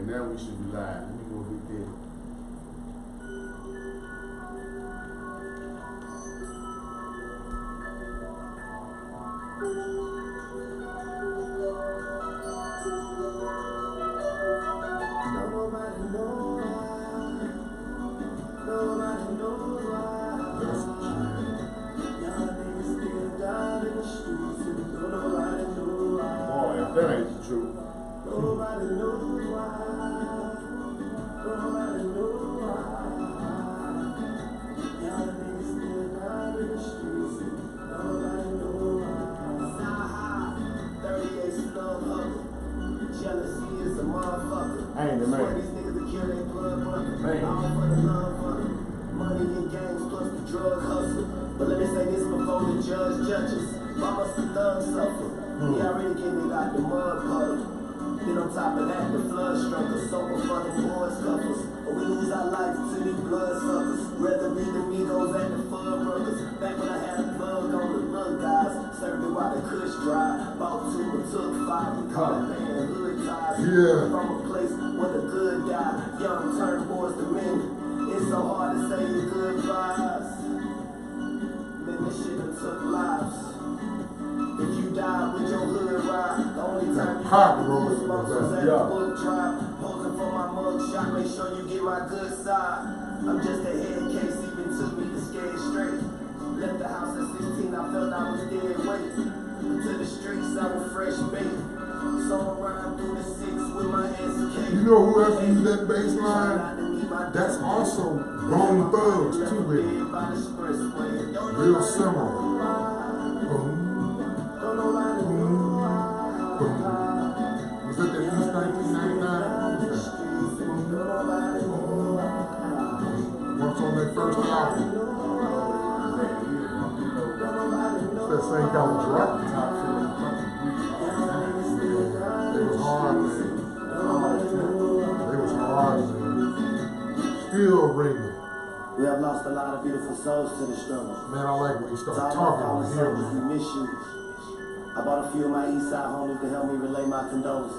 now we should be live. Let me go get this. Boy, if that ain't the truth. Nobody knows why. Nobody knows why. Y'all niggas still down in the streets. Nobody knows why. 38 snub hustle. Jealousy is a motherfucker. I ain't the man. These niggas that kill their blood brother. All for the love brother. Money and gangs plus the drug hustle. But let me say this before the judge judges. Why must the thug suffer? We already getting it out the mud puddle. Then on top of that, the flood struck us. Sober for the boys couples. But we lose our lives to these blood suckers. Rather be the Migos and the Fud brothers. Back when I had a plug on the little guys. Served it while the kush dry. Bought two and took five. We call it paying hood ties. Yeah. From a place where the good die. Young turn boys to men. It's so hard to say the goodbyes. Man, this shit done took lives. If you die with your hood ride, the only time you got to do is muscles at the book drive. Posing for my mug shot, make sure you get my good side. I'm just a head case, even took me to skate straight. Left the house at 16, I felt I was dead weight. To the streets, I was fresh bait. So around through the six with my SK. You know who else used that bass line? That's also Bone Thugs too, with it. Real similar. Boom. Was that the East 1999? Once on their first album. It's that same kind of drop. It was hard, man. It was hard, man. Still ringing. We have lost a lot of beautiful souls to the struggle. Man, I like when you start talking with him, man. We miss you. I bought a few of my East Side homies to help me relay my condolences.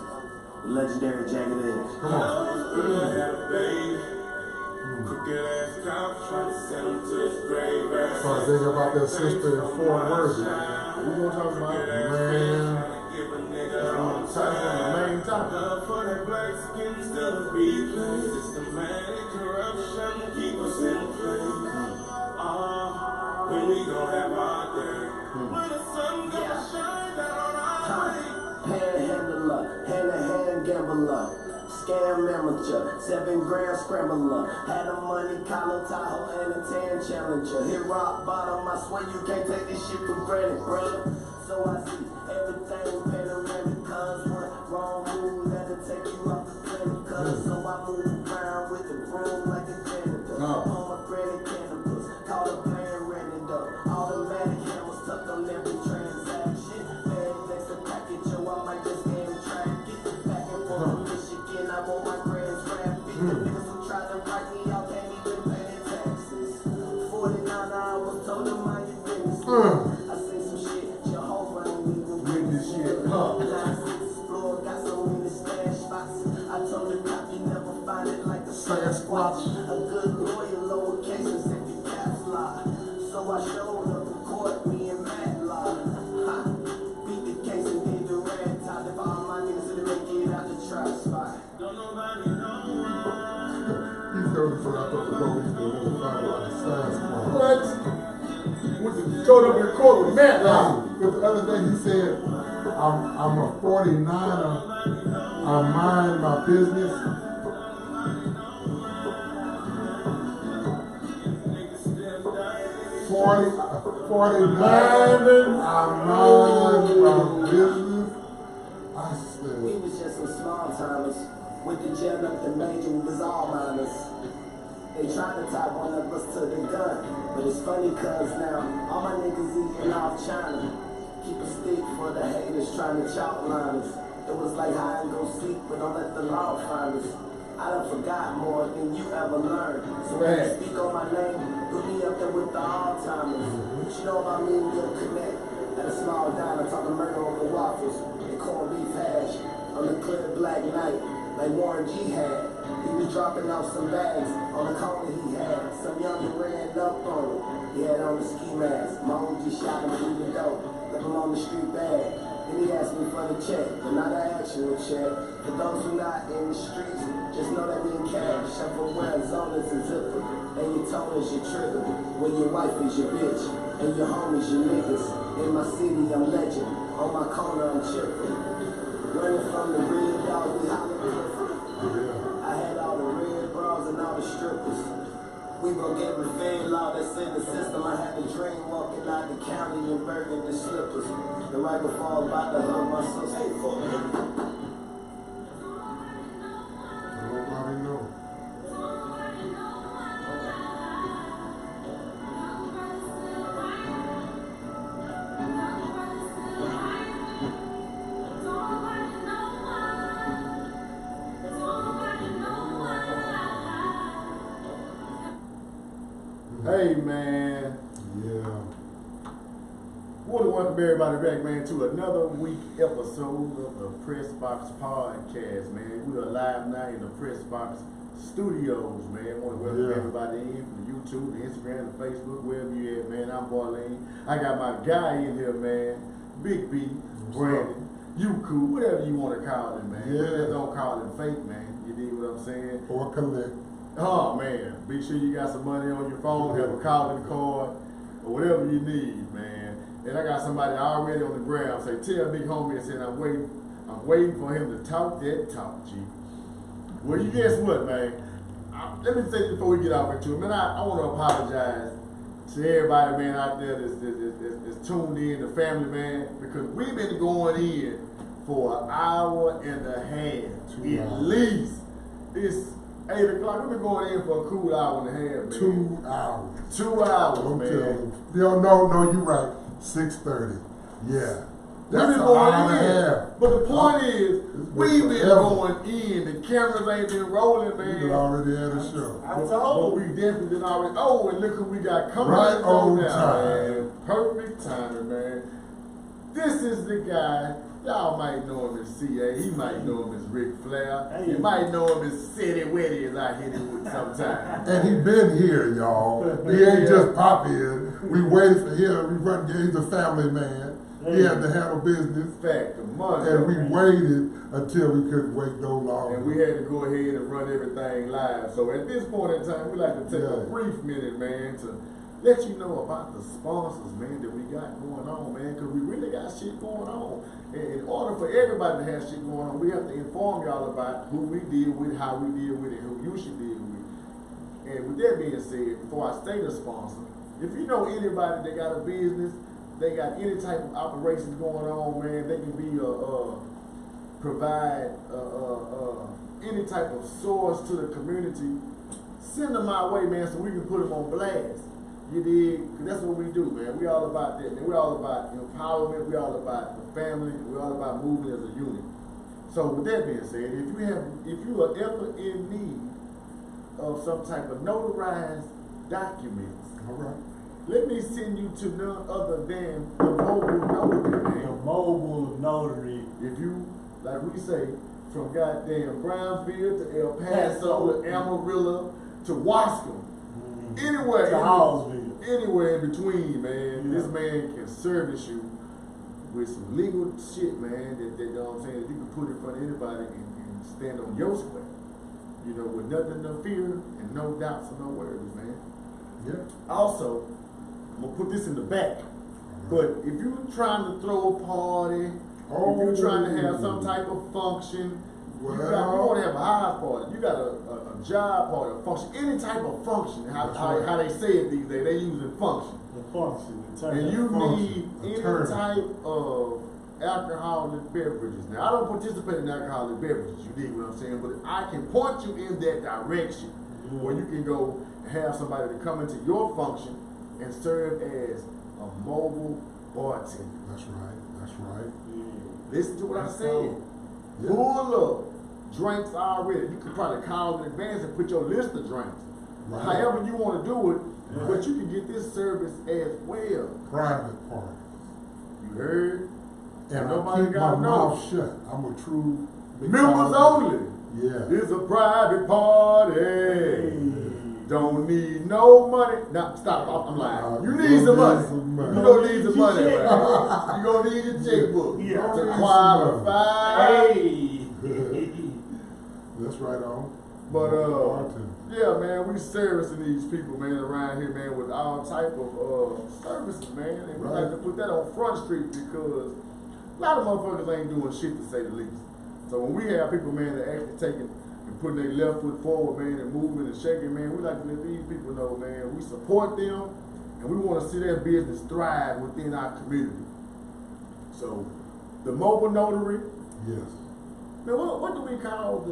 The legendary Jagged Edge. Come on. Started thinking about that sister in Fort Worth. We gonna talk about it. Man. The main topic. For that black skin still a replay. Systematic corruption keep us in place. When we gon' have our day. When the sun gonna shine down on our way. Panhandler, hand-to-hand gambler. Scam amateur, 7 grand scrambler. Had a money collar, Tahoe, and a tan challenger. Hit rock bottom, I swear you can't take this shit for granted, brother. So I see everything panoramic, cause one wrong move that'll take you off the planet. Cause so I move around with the broom like a janitor. Pomegranate cannabis, call a plan rented up. Automatic hammers tucked on every transaction. Bad next to package, yo, I might just game track it. Back and forth from Michigan, I want my grams rapid. The niggas who try to write me out can't even pay their taxes. 49 hours, told them I ain't business. I seen some shit, Jehovah ain't even witness shit. Got so many stash spots. I told the cop you never find it like a Sasquatch. A good lawyer, lower cases if you caps lie. So I showed up in court, me and Matt lie. Beat the case and did the red top. If all my niggas in the make it out the trap spot. Don't nobody know why. He's going to I thought the police were going to find out the Sasquatch. What? Showed up in the court with Matt. But the other day he said, I'm a 49er. I mind my business. $49, I mind my business. I said, We was just some small timers. With the gem up the major, we was all minors. They tried to tie one of us to the gun. But it's funny cause now all my niggas eating off China. Keep a stick for the haters trying to chalk line us. It was like hide and go seek, but don't let the law find us. I done forgot more than you ever learned. So when you speak on my name, put me up there with the all-timers. What you know about me and your connect? At a small diner, talking murder over waffles and corned beef hash on the clear black night. like Warren G had. He was dropping off some bags on the corner he had. Some youngin' ran up on him. He had on the ski mask. My OG shot him through the door. Left him on the street bag. Then he asked me for the check, but not an actual check. For those who not in the streets, just know that mean cash. I'm from where Zonas and Zipper, and your tone is your trigger. When your wife is your bitch, and your homies your niggas. In my city, I'm legend. On my corner, I'm chippin'. Running from the red dog, we holler Clifford. I had all the red bras and all the strippers. We gon' get revenge, law that's in the system. I had a dream walking out the county in burgundy slippers. The right before I'm about to hug my sister. Nobody know. Hey man. Yeah. Want to welcome everybody back, man, to another week episode of the Pressbox podcast, man. We are live now in the Pressbox studios, man. Want to welcome everybody in from the YouTube, the Instagram, the Facebook, wherever you at, man. I'm Barlene. I got my guy in here, man. Big B, Brandon, Ukuu, whatever you want to call him, man. Yeah. Just don't call him fake, man. You dig what I'm saying? Or collect. Oh man, be sure you got some money on your phone, have a calling card, or whatever you need, man. And I got somebody already on the ground say, tell big homie and said I'm waiting for him to talk that talk, G. Well, you guess what, man? Let me say this before we get off into it, man. I want to apologize to everybody, man, out there that's tuned in, the family, man, because we've been going in for an hour and a half, at least. It's 8 o'clock. We've been going in for a cool hour and a half, man. 2 hours. 2 hours, Don't man. tell them. No, you're right. 6:30. Yeah. We've That's been an going hour and a in. half. But the point is, been we've been forever. going in. The cameras ain't been rolling, man. We already had a show. But we definitely did already. Oh, and look who we got coming Right on now, time. man. Perfect timing, man. This is the guy. Y'all might know him as CA. He might know him as Ric Flair. You might know him as City Wetty, as I hit him with sometimes. And he been here, y'all. He ain't just pop in. We waited for him. We run. He's a family man. He had to handle business. Fact, the money. And we waited until we couldn't wait no longer. And we had to go ahead and run everything live. So at this point in time, we like to take a brief minute, man, to let you know about the sponsors, man, that we got going on, man, because we really got shit going on. And in order for everybody to have shit going on, we have to inform y'all about who we deal with, how we deal with it, who you should deal with. And with that being said, before I state a sponsor, if you know anybody that got a business, they got any type of operations going on, man, they can be provide any type of source to the community, send them my way, man, so we can put them on blast. You dig? Because that's what we do, man. We all about that, man. We're all about empowerment. We're all about the family. We're all about moving as a unit. So with that being said, if you are ever in need of some type of notarized documents, All right. let me send you to none other than the mobile notary, man. The mobile notary. If you, like we say, from goddamn Brownsville to El Paso to Amarillo to Wasco, anywhere, To Hallsville. anywhere in between, man, Yeah. this man can service you with some legal shit, man, that you know what I'm saying, that you can put in front of anybody and stand on your square. You know, with nothing to fear and no doubts and no worries, man. Yeah. Also, I'm gonna put this in the back, but if you're trying to throw a party, if you're trying to have some type of function, you want to have a house party, you got a job party, a function, any type of function, how they say it these days, they using function. The function. The term. And you function, need any attorney. type of alcoholic beverages. Now, I don't participate in alcoholic beverages, you dig what I'm saying, but I can point you in that direction where you can go and have somebody to come into your function and serve as a mobile bartender. That's right. That's right. Listen to what I said. Yeah. Full of drinks already. You could probably call in advance and put your list of drinks. Right. However you want to do it, Right. but you can get this service as well. Private party. You heard? And I nobody keep my got mouth no shut. I'm a true big members time- only. Yeah. It's a private party. Don't need no money. Nah, stop. I'm lying. You need some money. You gonna need some money, man. You gonna need your checkbook Yeah. to qualify. Hey. That's right on. But Bartender. yeah, man, we servicing these people, man, around here, man, with all type of services, man, and we like to put that on Front Street because a lot of motherfuckers ain't doing shit, to say the least. So when we have people, man, that actually taking and putting their left foot forward, man, and moving and shaking, man, we like to let these people know, man, we support them and we want to see their business thrive within our community. So the mobile notary, Yes. man, what do we call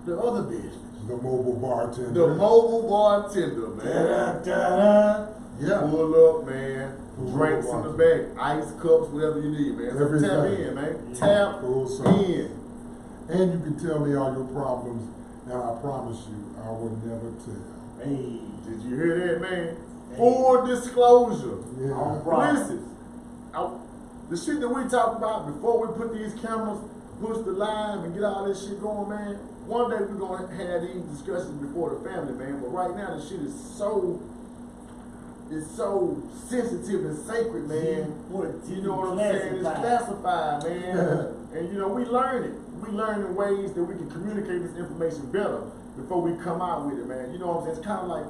the other business? The mobile bartender. The mobile bartender, man. Da-da-da. Yeah. Pull up, man. Full Drinks in the back, ice cups, whatever you need, man. So Everything. tap in, man. Yeah. Tap Full service. in. And you can tell me all your problems, and I promise you, I will never tell. Hey. Did you hear that, man? Full disclosure. Yeah. All right. Listen, the shit that we talk about before we put these cameras, push the line, and get all this shit going, man. One day we're gonna have these discussions before the family, man. But right now, the shit is so sensitive and sacred, man. You know what I'm saying? It's classified, man. And you know, we learn it. We learn in ways that we can communicate this information better before we come out with it, man. You know what I'm saying? It's kind of like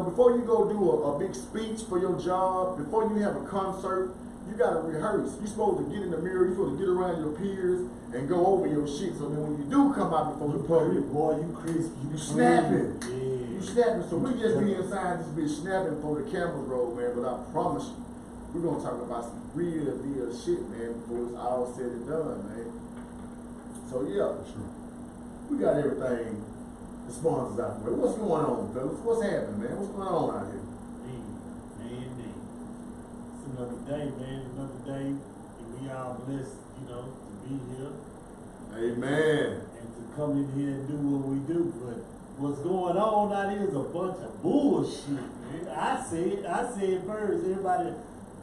before you go do a big speech for your job, before you have a concert, you gotta rehearse. You're supposed to get in the mirror, you're supposed to get around your peers and go over your shit. So then when you do come out before the public, Boy, you crisp. you snapping. Yeah. You snapping. So we just be inside this bitch snapping for the camera roll, man. But I promise you, we're gonna talk about some real deal shit, man, before it's all said and done, man. So yeah, Sure. we got everything. The sponsors out there. What's going on, fellas? What's happening, man? What's going on out here? Man. It's another day, man. Another day. And we all blessed, to be here Amen. and to come in here and do what we do. But what's going on out here is a bunch of bullshit, man. I say it first. Everybody,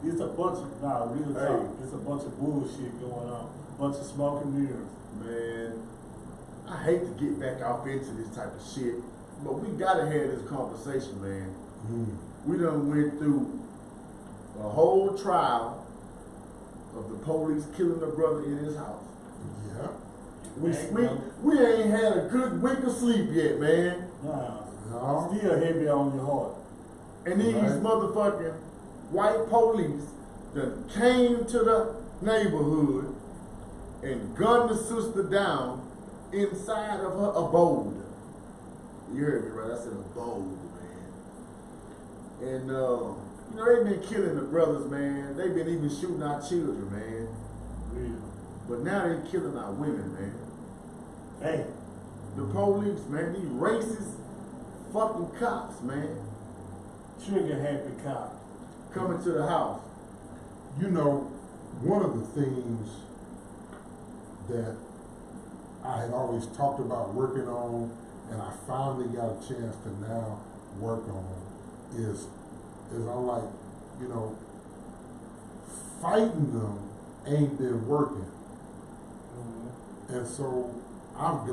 it's a bunch of, real talk. It's a bunch of bullshit going on. Bunch of smoke and mirrors. Man, I hate to get back off into this type of shit, but we gotta have this conversation, man. We done went through a whole trial of the police killing a brother in his house. Yeah. We ain't had a good week of sleep yet, man. Nah, No. still heavy on your heart. And these Right. motherfucking white police that came to the neighborhood and gunned the sister down inside of her abode. You heard me right? I said abode, man. And they've been killing the brothers, man. They've been even shooting our children, man. Real. But now they're killing our women, man. Hey, The police, man, these racist fucking cops, man, trigger happy cop. coming to the house. You know, one of the things that I had always talked about working on, and I finally got a chance to now work on, is I'm like, fighting them ain't been working. And so I'm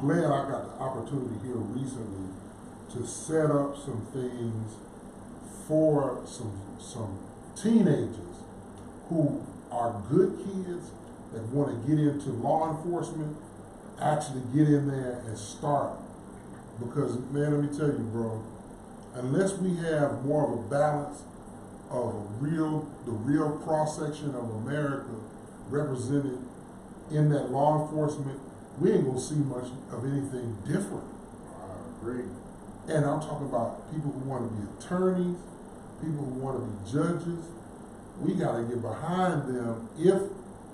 glad I got the opportunity here recently to set up some things for some teenagers who are good kids that want to get into law enforcement, actually get in there and start. Because, man, let me tell you, bro, unless we have more of a balance of the real cross-section of America represented in that law enforcement, we ain't gonna see much of anything different. I agree. And I'm talking about people who want to be attorneys, people who want to be judges. We gotta get behind them if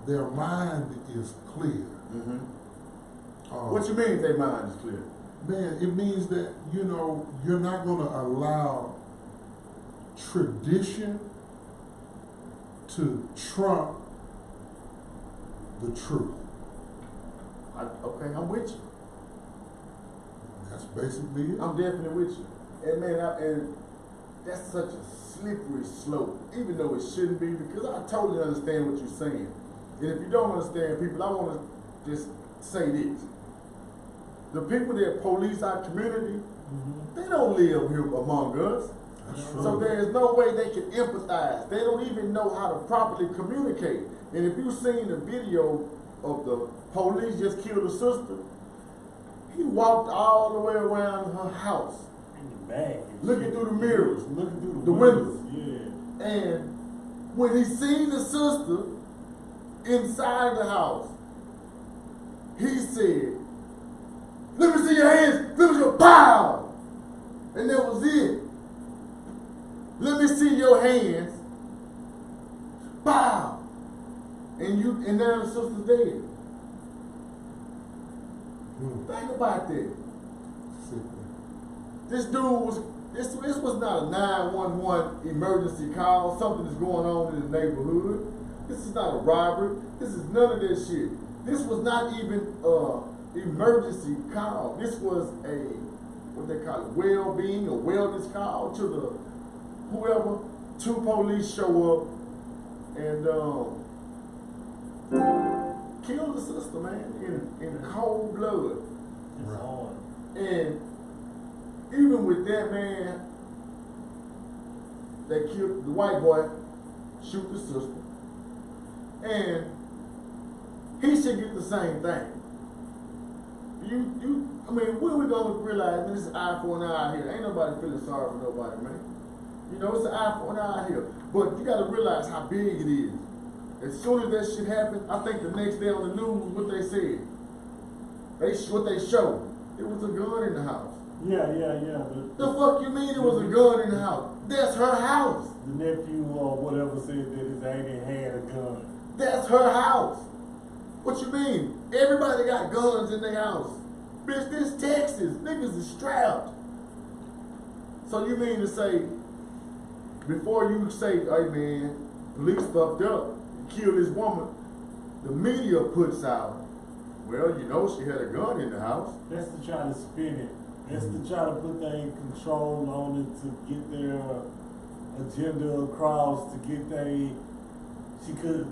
their mind is clear. Mm-hmm. What you mean if their mind is clear? Man, it means that, you're not gonna allow tradition to trump the truth. Okay, I'm with you. That's basically it. I'm definitely with you. And man, and that's such a slippery slope, even though it shouldn't be, because I totally understand what you're saying. And if you don't understand, people, I want to just say this. the people that police our community, they don't live here among us. So there is no way they can empathize. They don't even know how to properly communicate. And if you've seen the video of the police just killed a sister, he walked all the way around her house, looking through the mirrors, looking through the windows. Yeah. And when he seen the sister inside the house, he said, "Let me see your hands, let me see your pow!" And that was it. Let me see your hands. Bow. And now the sister's dead. Think about that. This dude was, this was not a 911 emergency call. Something is going on in the neighborhood. This is not a robbery. This is none of that shit. This was not even a emergency call. This was a, what they call it, well-being or wellness call to the whoever. 2 police show up and kill the sister, man, in cold blood. It's hard. And even with that, man, they killed the white boy, shoot the sister, and he should get the same thing. I mean, when we gonna realize, man, this is eye for an eye here. Ain't nobody feeling sorry for nobody, man. You know, it's an eye for an eye here. But you gotta realize how big it is. As soon as that shit happened, I think the next day on the news, what they said, what they showed, it was a gun in the house. Yeah. The fuck you mean it was a gun in the house? That's her house. The nephew or whatever said that his auntie had a gun. That's her house. What you mean? Everybody got guns in their house. Bitch, this Texas. Niggas is strapped. So you mean to say, before you say, hey man, police fucked up, killed this woman, the media puts out, well, you know, she had a gun in the house. That's to try to spin it. That's to try to put their control on it, to get their agenda across, to get she could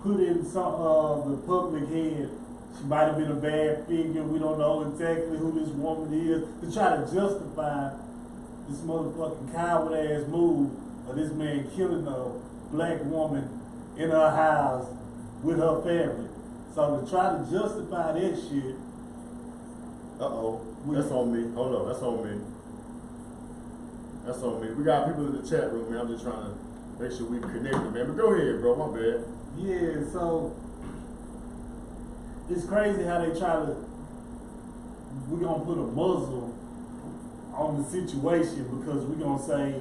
put in some the public head. She might have been a bad figure. We don't know exactly who this woman is. To try to justify this motherfucking coward ass move of this man killing a black woman in her house with her family. So to try to justify that shit. That's on me. Hold on, that's on me. That's on me. We got people in the chat room, man. I'm just trying to make sure we connected, man. But go ahead, bro. My bad. Yeah, so it's crazy how they try to, we're gonna put a muzzle on the situation because we're gonna say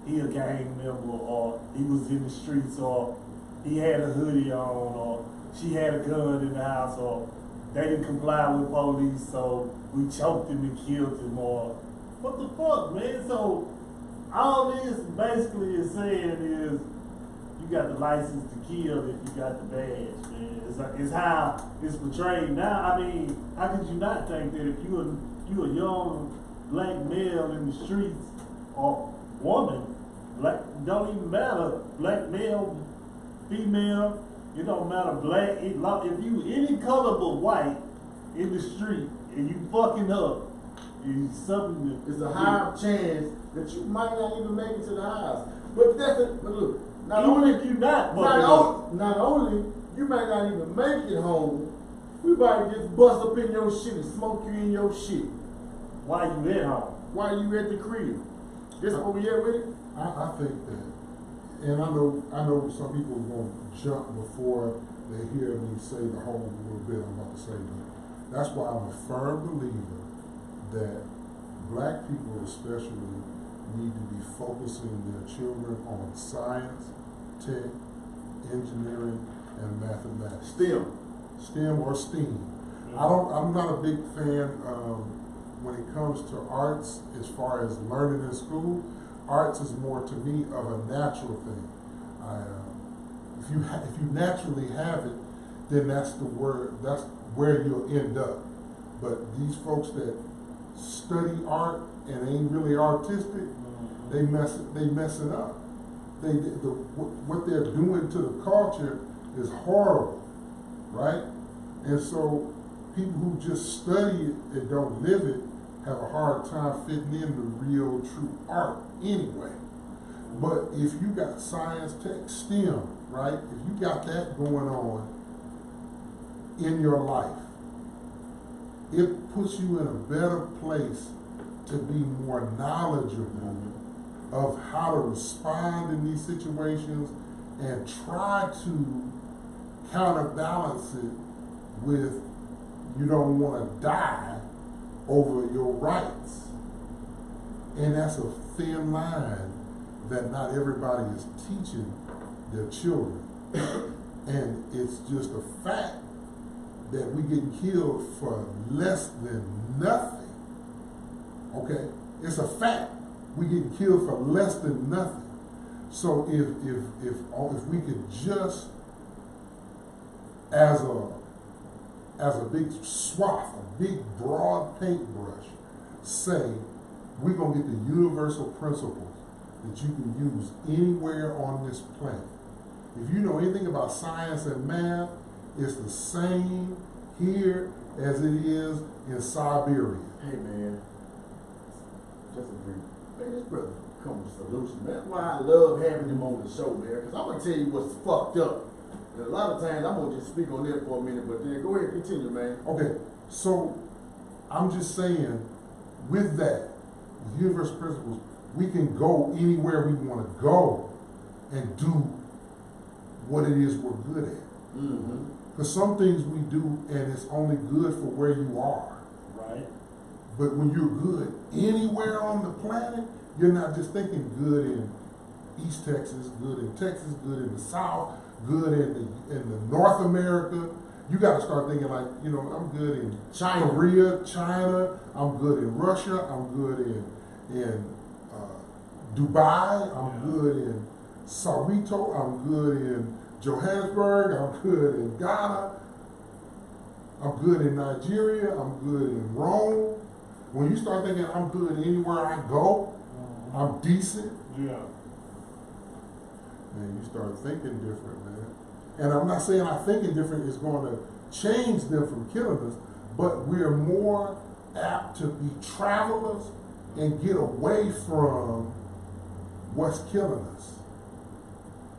he a gang member or he was in the streets or he had a hoodie on or she had a gun in the house or they didn't comply with police so we choked him and killed him or what the fuck, man? So all this basically is saying is you got the license to kill if you got the badge, man. It's how it's portrayed now. I mean, how could you not think that if you a young black male in the streets or woman, black don't even matter, black male, female, it don't matter, black, if you any color but white in the street and you fucking up, it's something that it's a high chance that you might not even make it to the house. But look, not only you not only you might not even make it home, we might just bust up in your shit and smoke you in your shit. Why you at home? Why you at the crib? This what we at with it? I think that, and I know some people are going to jump before they hear me say the whole little bit I'm about to say. That's why I'm a firm believer that black people especially need to be focusing their children on science, tech, engineering, and mathematics. STEM or STEAM. I'm not a big fan when it comes to arts as far as learning in school. Arts is more to me of a natural thing. If you naturally have it, then that's where you'll end up. But these folks that study art and ain't really artistic, they mess it up. What they're doing to the culture is horrible, right? And so people who just study it and don't live it have a hard time fitting in the real, true art anyway. But if you got science, tech, STEM, right? If you got that going on in your life, it puts you in a better place to be more knowledgeable of how to respond in these situations and try to counterbalance it with you don't want to die over your rights. And that's a thin line that not everybody is teaching their children. And it's just a fact that we get killed for less than nothing. Okay? It's a fact. We get killed for less than nothing. So if we could just, as a big swath, a big broad paintbrush, say we're gonna get the universal principles that you can use anywhere on this planet. If you know anything about science and math, it's the same here as it is in Siberia. Hey man, just agree. Man, this brother come with solutions, man. That's why I love having him on the show, man. Because I'm gonna tell you what's fucked up. And a lot of times I'm gonna just speak on that for a minute, but then go ahead and continue, man. Okay, so I'm just saying, with that, with universal principles, we can go anywhere we want to go and do what it is we're good at. Mm-hmm. Because some things we do, and it's only good for where you are. Right. But when you're good anywhere on the planet, you're not just thinking good in East Texas, good in Texas, good in the South, good in the North America. You got to start thinking like, you know, I'm good in China. Korea, China. I'm good in Russia. I'm good in Dubai. I'm good in Soweto. I'm good in Johannesburg. I'm good in Ghana. I'm good in Nigeria. I'm good in Rome. When you start thinking I'm good anywhere I go, I'm decent. Yeah. Man, you start thinking different, man. And I'm not saying our thinking different is going to change them from killing us, but we're more apt to be travelers and get away from what's killing us.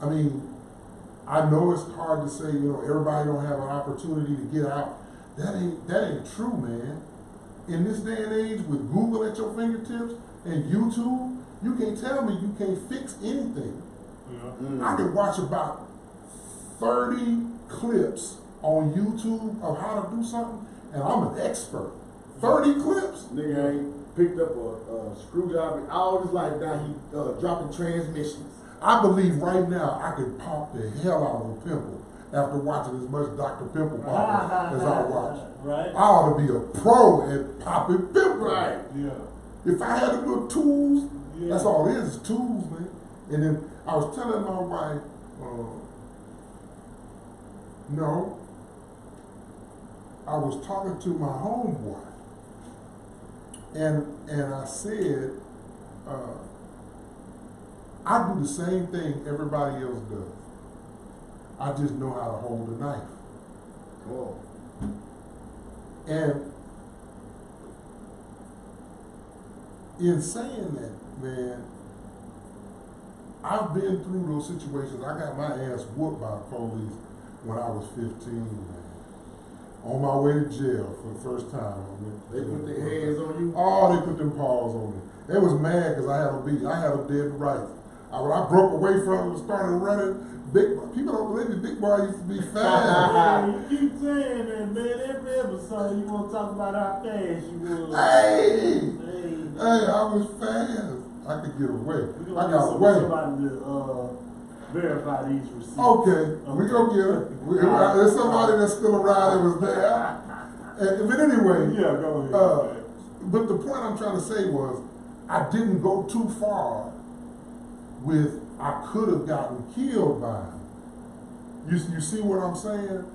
I mean, I know it's hard to say, you know, everybody don't have an opportunity to get out. That ain't true, man. In this day and age, with Google at your fingertips and YouTube, you can't tell me you can't fix anything. Yeah. I could watch about 30 clips on YouTube of how to do something, and I'm an expert. 30 clips. Nigga ain't picked up a screwdriver all his life. Now he dropping transmissions. I believe right now I could pop the hell out of a pimple after watching as much Dr. Pimple Popper as I watch. Right. I ought to be a pro at popping pimples. Right. Yeah. If I had a little tools, Yeah. that's all it is tools, man. And then I was telling my wife, no, I was talking to my homeboy, and I said, I do the same thing everybody else does. I just know how to hold a knife. Cool. And in saying that, man, I've been through those situations. I got my ass whooped by the police when I was 15, man. On my way to jail for the first time. They put their hands on you? Oh, they put them paws on me. They was mad because I had them beat. I had them dead to rights. When I broke away from them and started running, people don't believe me, big boy used to be fast. You keep saying that, man. Every episode you want to talk about how fast you was. Hey, I was fast. I could get away. I got away. Somebody to verify these receipts. Okay, we gonna get it. There's somebody that's still around that was there. But anyway, Yeah, go ahead. but the point I'm trying to say was, I didn't go too far with I could have gotten killed by him. You see what I'm saying?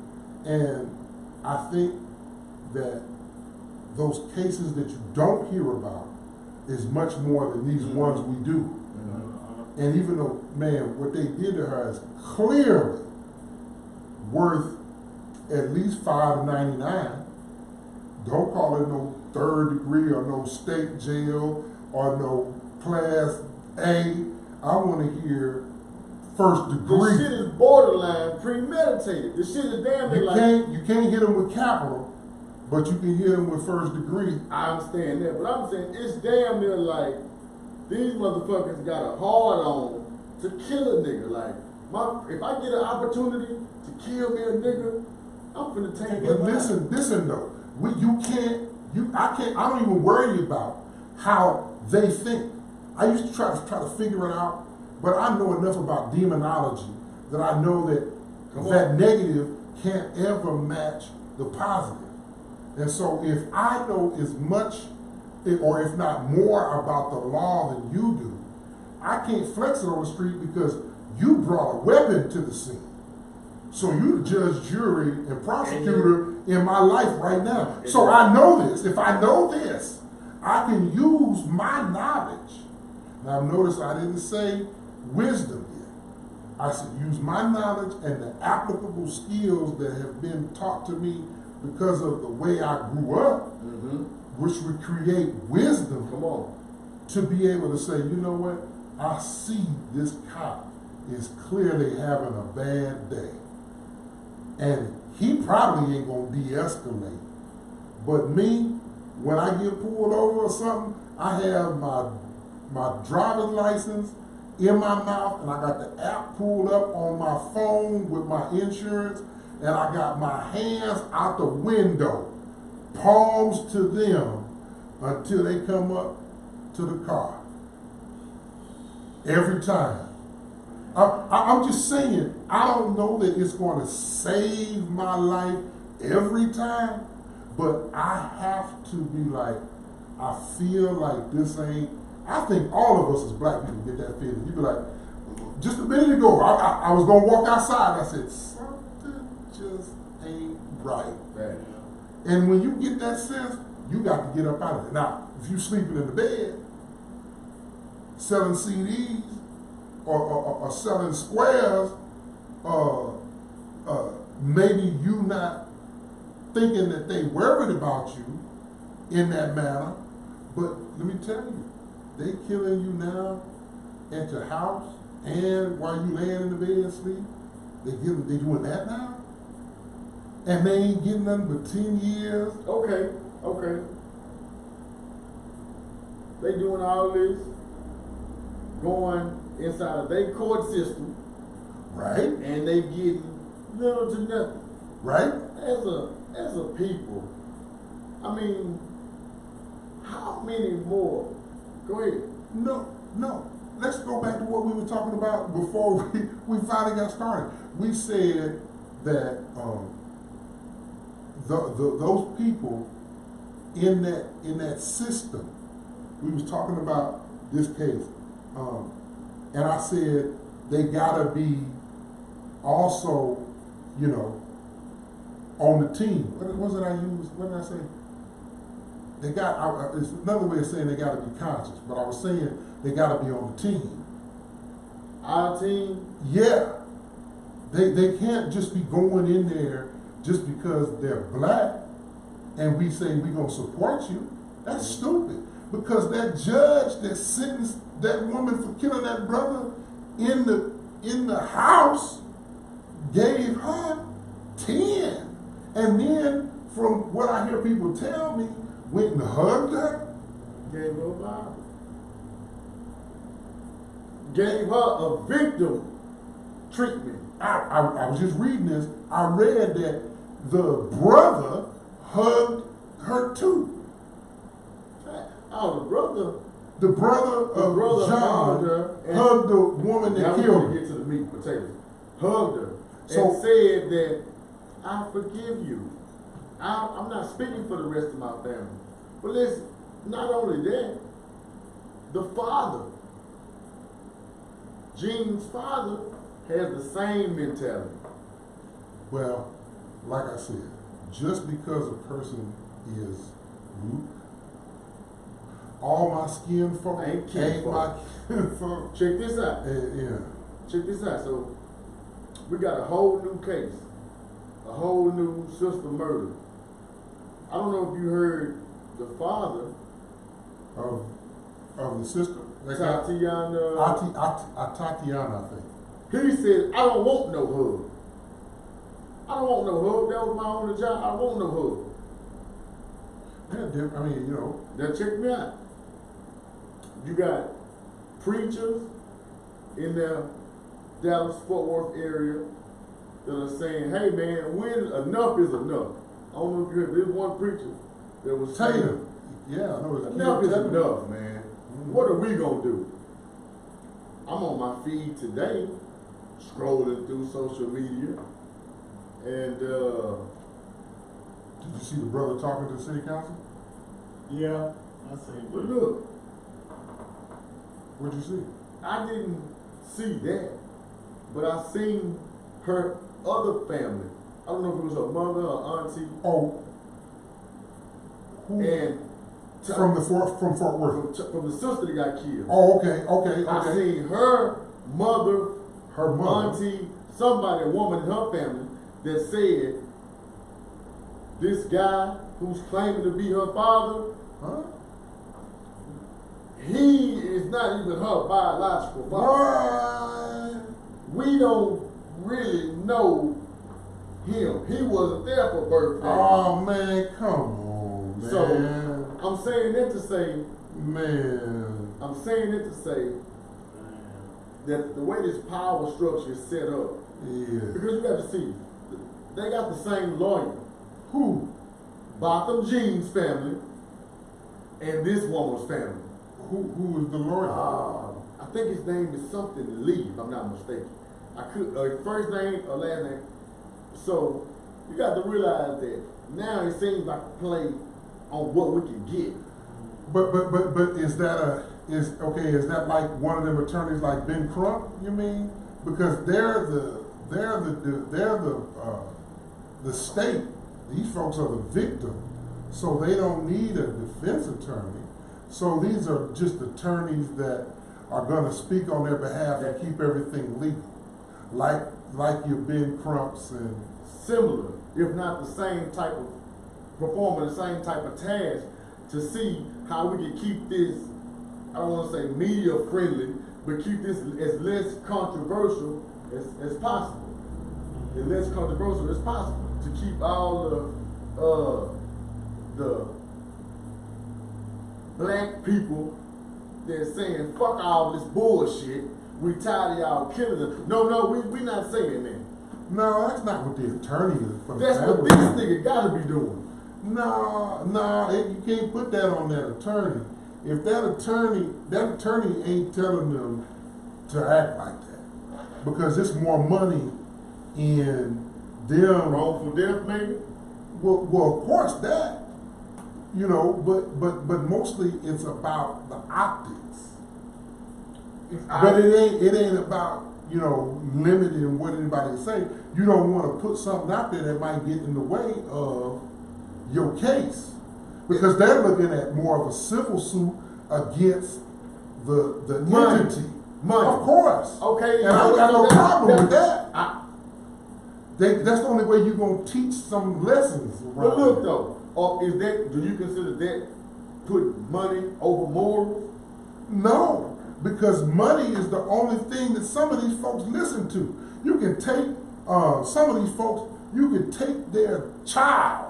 And I think that those cases that you don't hear about is much more than these ones we do. And even though, man, what they did to her is clearly worth at least $5.99. Don't call it no 3rd degree or no state jail or no class A. I want to hear 1st degree. This shit is borderline premeditated. This shit is damn near like. You can't hit them with capital, but you can hit them with 1st degree. I understand that, but I'm saying it's damn near like these motherfuckers got a hard on to kill a nigga. Like, if I get an opportunity to kill me a nigga, I'm finna take it. But listen though, I don't even worry about how they think. I used to try to figure it out, but I know enough about demonology that I know that negative can't ever match the positive. And so if I know as much, or if not more, about the law than you do, I can't flex it on the street because you brought a weapon to the scene. So you the judge, jury, and prosecutor in my life right now. So I know this. If I know this, I can use my knowledge. Now notice I didn't say wisdom yet. I said use my knowledge and the applicable skills that have been taught to me because of the way I grew up, which would create wisdom. Come on. To be able to say, you know what? I see this cop is clearly having a bad day. And he probably ain't gonna de-escalate. But me, when I get pulled over or something, I have my driver's license in my mouth, and I got the app pulled up on my phone with my insurance, and I got my hands out the window, palms to them, until they come up to the car. Every time. I'm just saying, I don't know that it's going to save my life every time, but I have to be like, I feel like this ain't, I think all of us as black people get that feeling. You be like, just a minute ago, I was going to walk outside, I said, something just ain't right. Right. And when you get that sense, you got to get up out of it. Now, if you sleeping in the bed, selling CDs, or selling squares, maybe you not thinking that they worried about you in that manner, but let me tell you, they killing you now at your house and while you laying in the bed asleep. They doing that now, and they ain't getting nothing but 10 years. Okay. They doing all this, going inside of their court system, Right? and they getting little to nothing. Right? As a people, I mean, how many more? Go ahead. No. Let's go back to what we were talking about before we finally got started. We said that those people in that system, we was talking about this case, and I said they gotta be also, on the team. What was it I used? What did I say? It's another way of saying they gotta be conscious, but I was saying they gotta be on the team. Our team? Yeah. They can't just be going in there just because they're black and we say we're gonna support you. That's stupid. Because that judge that sentenced that woman for killing that brother in the house gave her 10. And then from what I hear people tell me, went and hugged her. Gave her a Bible. Gave her a victim treatment. I was just reading this. I read that the brother hugged her too. Oh, the brother of John hugged the woman that killed her. Get to the meat and potatoes. Hugged her and said that I forgive you. I'm not speaking for the rest of my family. But listen, not only that, the father, Gene's father, has the same mentality. Well, like I said, just because a person is all my skin folk ain't my kin folk. Check this out. Yeah. Check this out. So we got a whole new case, a whole new sister murder. I don't know if you heard the father of the sister. Tatiana. Tatiana, I think. He said, I don't want no hug. I don't want no hug. That was my only job. I don't want no hug. Yeah, I mean, you know. Now check me out. You got preachers in the Dallas-Fort Worth area that are saying, hey man, when enough is enough. I don't know if you heard, there's one preacher that was saying, yeah, I know it's enough is enough, man. What are we gonna do? I'm on my feed today, scrolling through social media, and did you see the brother talking to the city council? Yeah, I see. But look, What'd you see? I didn't see that, but I seen her other family. I don't know if it was her mother or auntie. Oh, who? And from Fort Worth. From the sister that got killed. Oh, okay. I seen her mother, Her auntie, somebody, a woman in her family that said this guy who's claiming to be her father, Huh? he is not even her biological father. What? We don't really know him. He wasn't there for birthday. Oh man, come on, man. So I'm saying that to say, man. I'm saying it to say that the way this power structure is set up, Yeah. because you got to see, they got the same lawyer. Who? Botham Jean's family and this woman's family. Who is the lawyer? I think his name is something Lee, if I'm not mistaken. I could first name or last name. So you got to realize that now it seems like a play on what we can get. But is that like one of them attorneys like Ben Crump, you mean? Because they're the state. These folks are the victim, so they don't need a defense attorney. So these are just attorneys that are going to speak on their behalf and keep everything legal, like your Ben Crumps and Similar, if not the same type of, performing the same type of task to see how we can keep this, I don't want to say media friendly, but keep this as less controversial as possible. As less controversial as possible to keep all the black people that's saying fuck all this bullshit. We tired of y'all killing them. No, we not saying that. no, that's not what the attorney is. For the That's what family. this nigga gotta be doing. No, you can't put that on that attorney. If that attorney ain't telling them to act like that, because it's more money in them. Wrongful death, maybe? Well, of course that, but mostly it's about the optics. But it ain't about, limiting what anybody say. You don't want to put something out there that might get in the way of your case. Because they're looking at more of a civil suit against the Money. entity. Money. Of course. Okay. And I got no problem with that. That's the only way you're going to teach some lessons around. But look though, do you consider that putting money over morals? No, because money is the only thing that some of these folks listen to. You can take some of these folks, you can take their child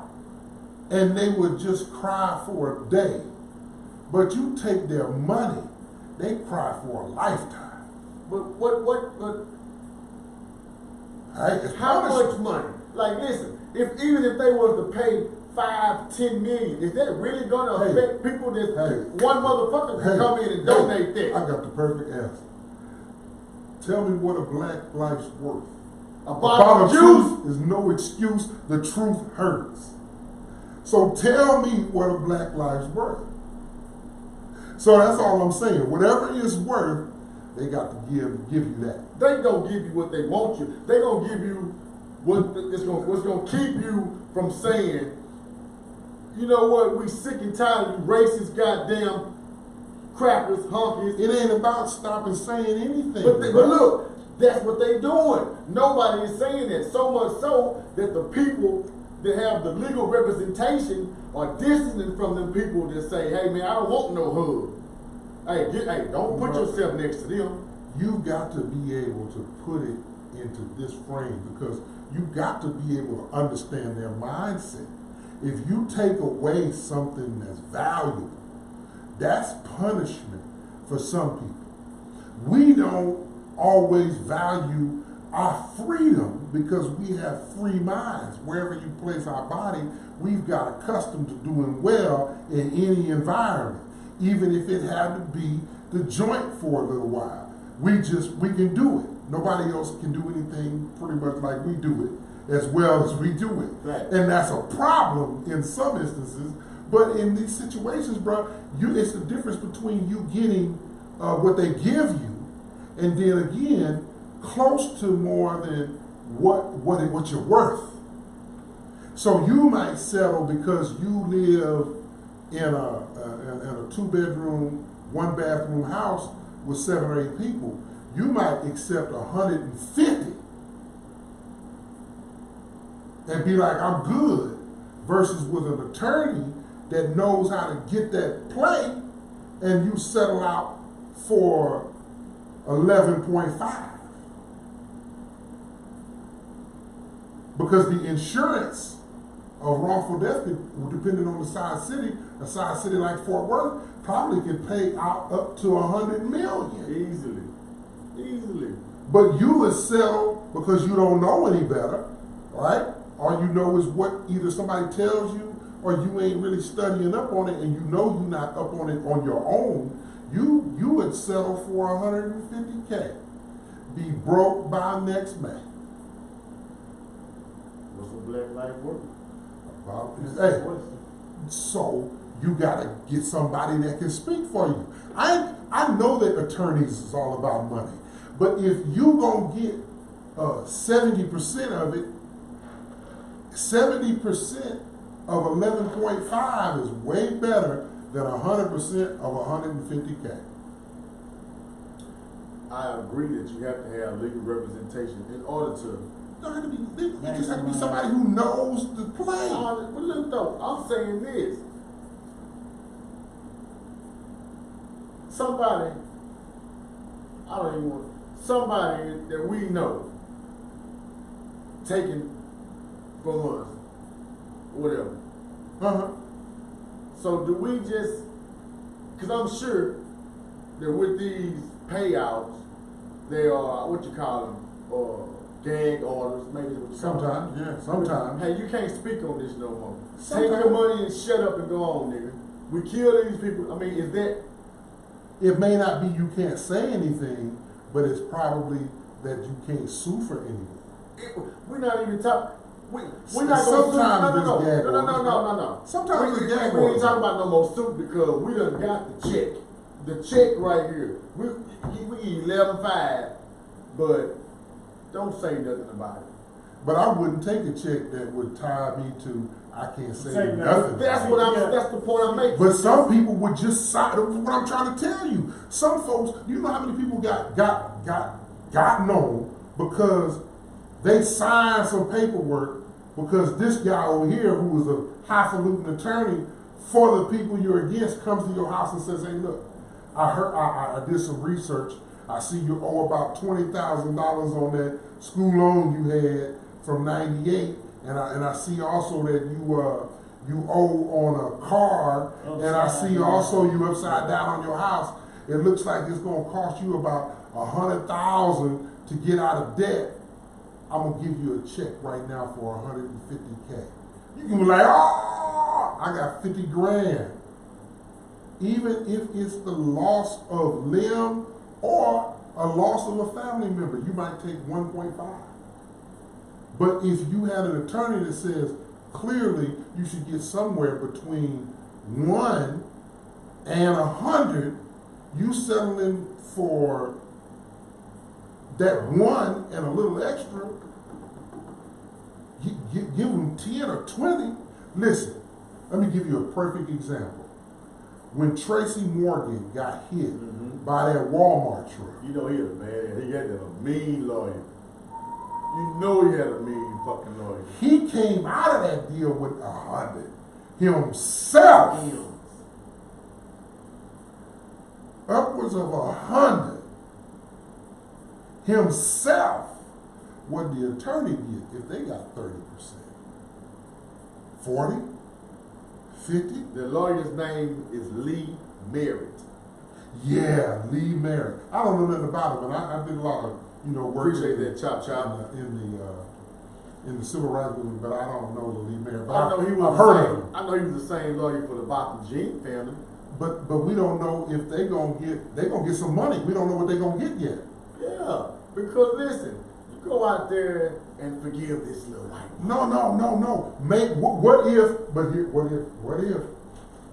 and they would just cry for a day. But you take their money, they cry for a lifetime. But It's how punishment. much money? Like listen, even if they was to pay 5-10 million, is that really gonna affect people that one motherfucker can come in and donate that? I got the perfect answer. Tell me what a black life's worth. A bottle of juice? Is no excuse. The truth hurts. So tell me what a black life's worth. So that's all I'm saying. Whatever it's worth, they got to give you that. They gonna give you what they want you. They gonna give you what's gonna keep you from saying, you know what, we sick and tired of you racist goddamn crackers, honkies. It ain't about stopping saying anything. But look, that's what they doing. Nobody is saying that. So much so that the people that have the legal representation are distancing from them people that say, hey man, I don't want no hug. Hey, don't put yourself next to them. You got to be able to put it into this frame because you got to be able to understand their mindset. If you take away something that's valuable, that's punishment for some people. We don't always value our freedom because we have free minds. Wherever you place our body, we've got accustomed to doing well in any environment, even if it had to be the joint for a little while. We can do it. Nobody else can do anything pretty much like we do it as well as we do it. Right. And that's a problem in some instances, but in these situations, bro, it's the difference between you getting what they give you and then again, close to more than what you're worth. So you might settle because you live in a 2-bedroom, 1-bathroom house with 7 or 8 people. You might accept 150 and be like, I'm good, versus with an attorney that knows how to get that play and you settle out for 11.5. Because the insurance of wrongful death, depending on the size city, a size city like Fort Worth probably could pay out up to $100 million. Easily. But you would settle because you don't know any better, right? All you know is what either somebody tells you or you ain't really studying up on it and you know you're not up on it on your own. You would settle for $150K. Be broke by next May. What's a black life worth? Hey, so you gotta get somebody that can speak for you. I know that attorneys is all about money, but if you gonna get 70% of it, 70% of 11.5 is way better than 100% of 150K. I agree that you have to have legal representation in order to. It just have to be somebody who knows the play. But look though, I'm saying this. Somebody that we know taken from us, whatever. So do we just, because I'm sure that with these payouts, they are, what you call them, gag orders, maybe what you call them. Sometimes. Hey, you can't speak on this no more. Take your money and shut up and go on, nigga. We kill these people. I mean, is that? It may not be you can't say anything, but it's probably that you can't sue for anything. We're not even talking. We're not Sometimes going to there's gag no. Sometimes we there's gag ain't orders. talking about no more suit because we done got the check. The check right here. We 11.5, but don't say nothing about it. But I wouldn't take a check that would tie me to I can't say nothing. That's the point I'm making. But some people would just sign. What I'm trying to tell you, some folks, you know how many people gotten on because they signed some paperwork because this guy over here, who is a highfalutin attorney for the people you're against, comes to your house and says, "Hey, look, I did some research. I see you owe about $20,000 on that school loan you had from '98, and I see also that you owe on a car, and I see also you upside down on your house. It looks like it's going to cost you about $100,000 to get out of debt. I'm gonna give you a check right now for $150K." You can be like, "Oh, I got 50 grand." Even if it's the loss of limb or a loss of a family member, you might take 1.5. But if you had an attorney that says clearly you should get somewhere between 1 and 100, you settling for that 1 and a little extra, give them 10 or 20. Listen, let me give you a perfect example. When Tracy Morgan got hit by that Walmart truck. You know he a man. He got a mean lawyer. You know he had a million fucking lawyers. He came out of that deal with 100 himself. Upwards of 100 himself. What the attorney get if they got 30%? 40? 50? The lawyer's name is Lee Merritt. Yeah, Lee Merritt. I don't know nothing about it, but I did a lot of, work Appreciate that chop chop. in the civil rights movement, but I don't know the Lee Merritt. But I know he was. I've heard of him. I know he was the same lawyer for the Boston Jean family. But we don't know if they gonna get some money. We don't know what they gonna get yet. Yeah, because listen, you go out there and forgive this little white man. No. What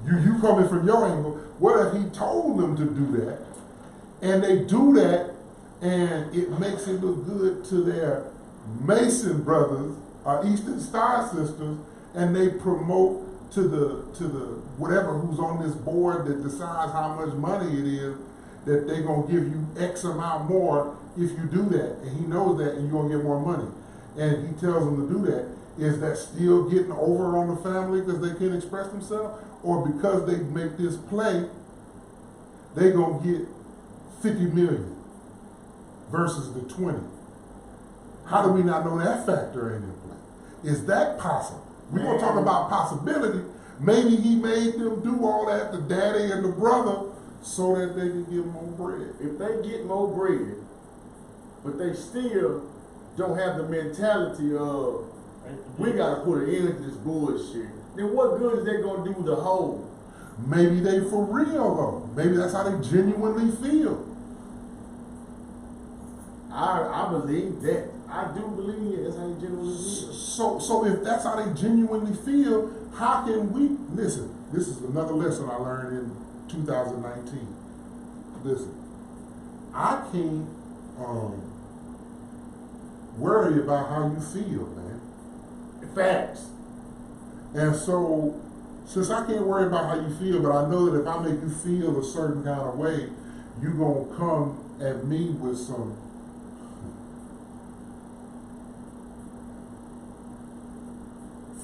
if you coming from your angle? What if he told them to do that, and they do that, and it makes it look good to their Mason brothers or Eastern Star sisters, and they promote to the whatever who's on this board that decides how much money it is that they're gonna give you X amount more if you do that, and he knows that, and you're gonna get more money, and he tells them to do that. Is that still getting over on the family because they can't express themselves, or because they make this play, they gonna get 50 million versus the 20? How do we not know that factor ain't in play? Is that possible? We're gonna talk about possibility. Maybe he made them do all that, the daddy and the brother, so that they can get more bread. If they get more bread, but they still don't have the mentality of, we gotta put an end to this bullshit, then what good is they gonna do the whole? Maybe they for real though. Maybe that's how they genuinely feel. I believe that. I do believe that's how they genuinely feel. So if that's how they genuinely feel, how can we listen? This is another lesson I learned in 2019. Listen, I can't worry about how you feel, man. Facts. And so, since I can't worry about how you feel, but I know that if I make you feel a certain kind of way, you're going to come at me with some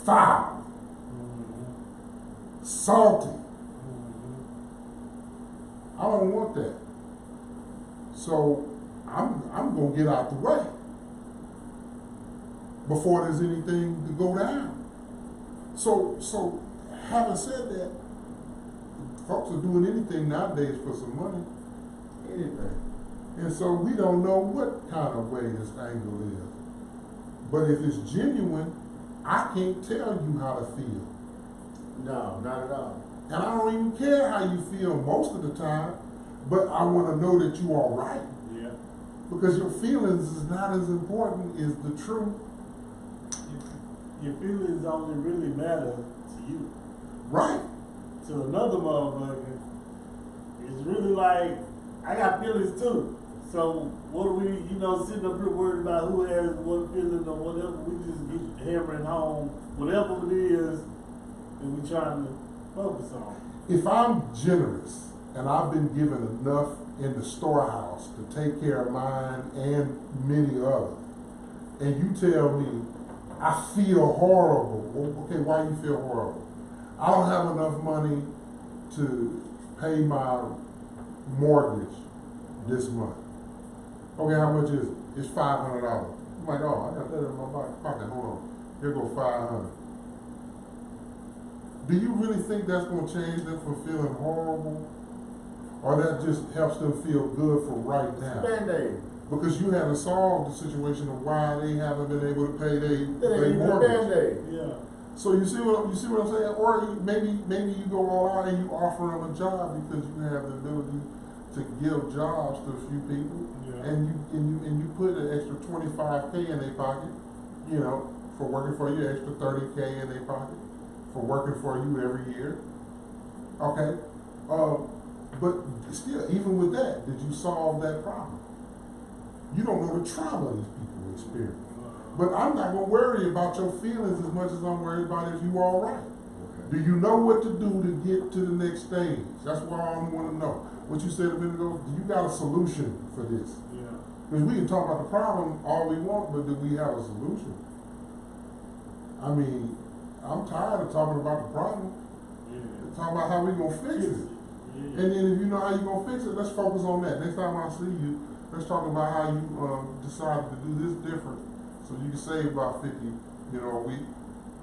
foul, salty. I don't want that. So, I'm going to get out the way before there's anything to go down. So having said that, folks are doing anything nowadays for some money. Anything. And so we don't know what kind of way this angle is. But if it's genuine, I can't tell you how to feel. No, not at all. And I don't even care how you feel most of the time, but I want to know that you're all right. Yeah. Because your feelings is not as important as the truth. Your feelings only really matter to you. Right. To another motherfucker, it's really like, I got feelings too. So what are we, sitting up here worried about who has what feeling or whatever? We just get hammering home whatever it is that we're trying to focus on. If I'm generous and I've been given enough in the storehouse to take care of mine and many others, and you tell me I feel horrible. Well, okay, why you feel horrible? I don't have enough money to pay my mortgage this month. Okay, how much is it? It's $500. I'm like, oh, I got that in my pocket. Hold on. Here go $500. Do you really think that's going to change them from feeling horrible? Or that just helps them feel good for right now? Band-Aid. Because you haven't solved the situation of why they haven't been able to pay their mortgage. Band-Aid. Yeah. So you see what I'm saying? Or maybe you go all out and you offer them a job because you have the ability to give jobs to a few people, Yeah. and you put an extra $25K in their pocket, for working for you, extra $30K in their pocket for working for you every year. Okay, but still, even with that, did you solve that problem? You don't know the trauma these people experience. But I'm not going to worry about your feelings as much as I'm worried about if you're all right. Okay. Do you know what to do to get to the next stage? That's what I want to know. What you said a minute ago, do you got a solution for this? Yeah. Because we can talk about the problem all we want, but do we have a solution? I mean, I'm tired of talking about the problem. Yeah. Talk about how we gonna fix it. Yeah. And then if you know how you gonna fix it, let's focus on that. Next time I see you, let's talk about how you decided to do this different, so you can save about 50, a week,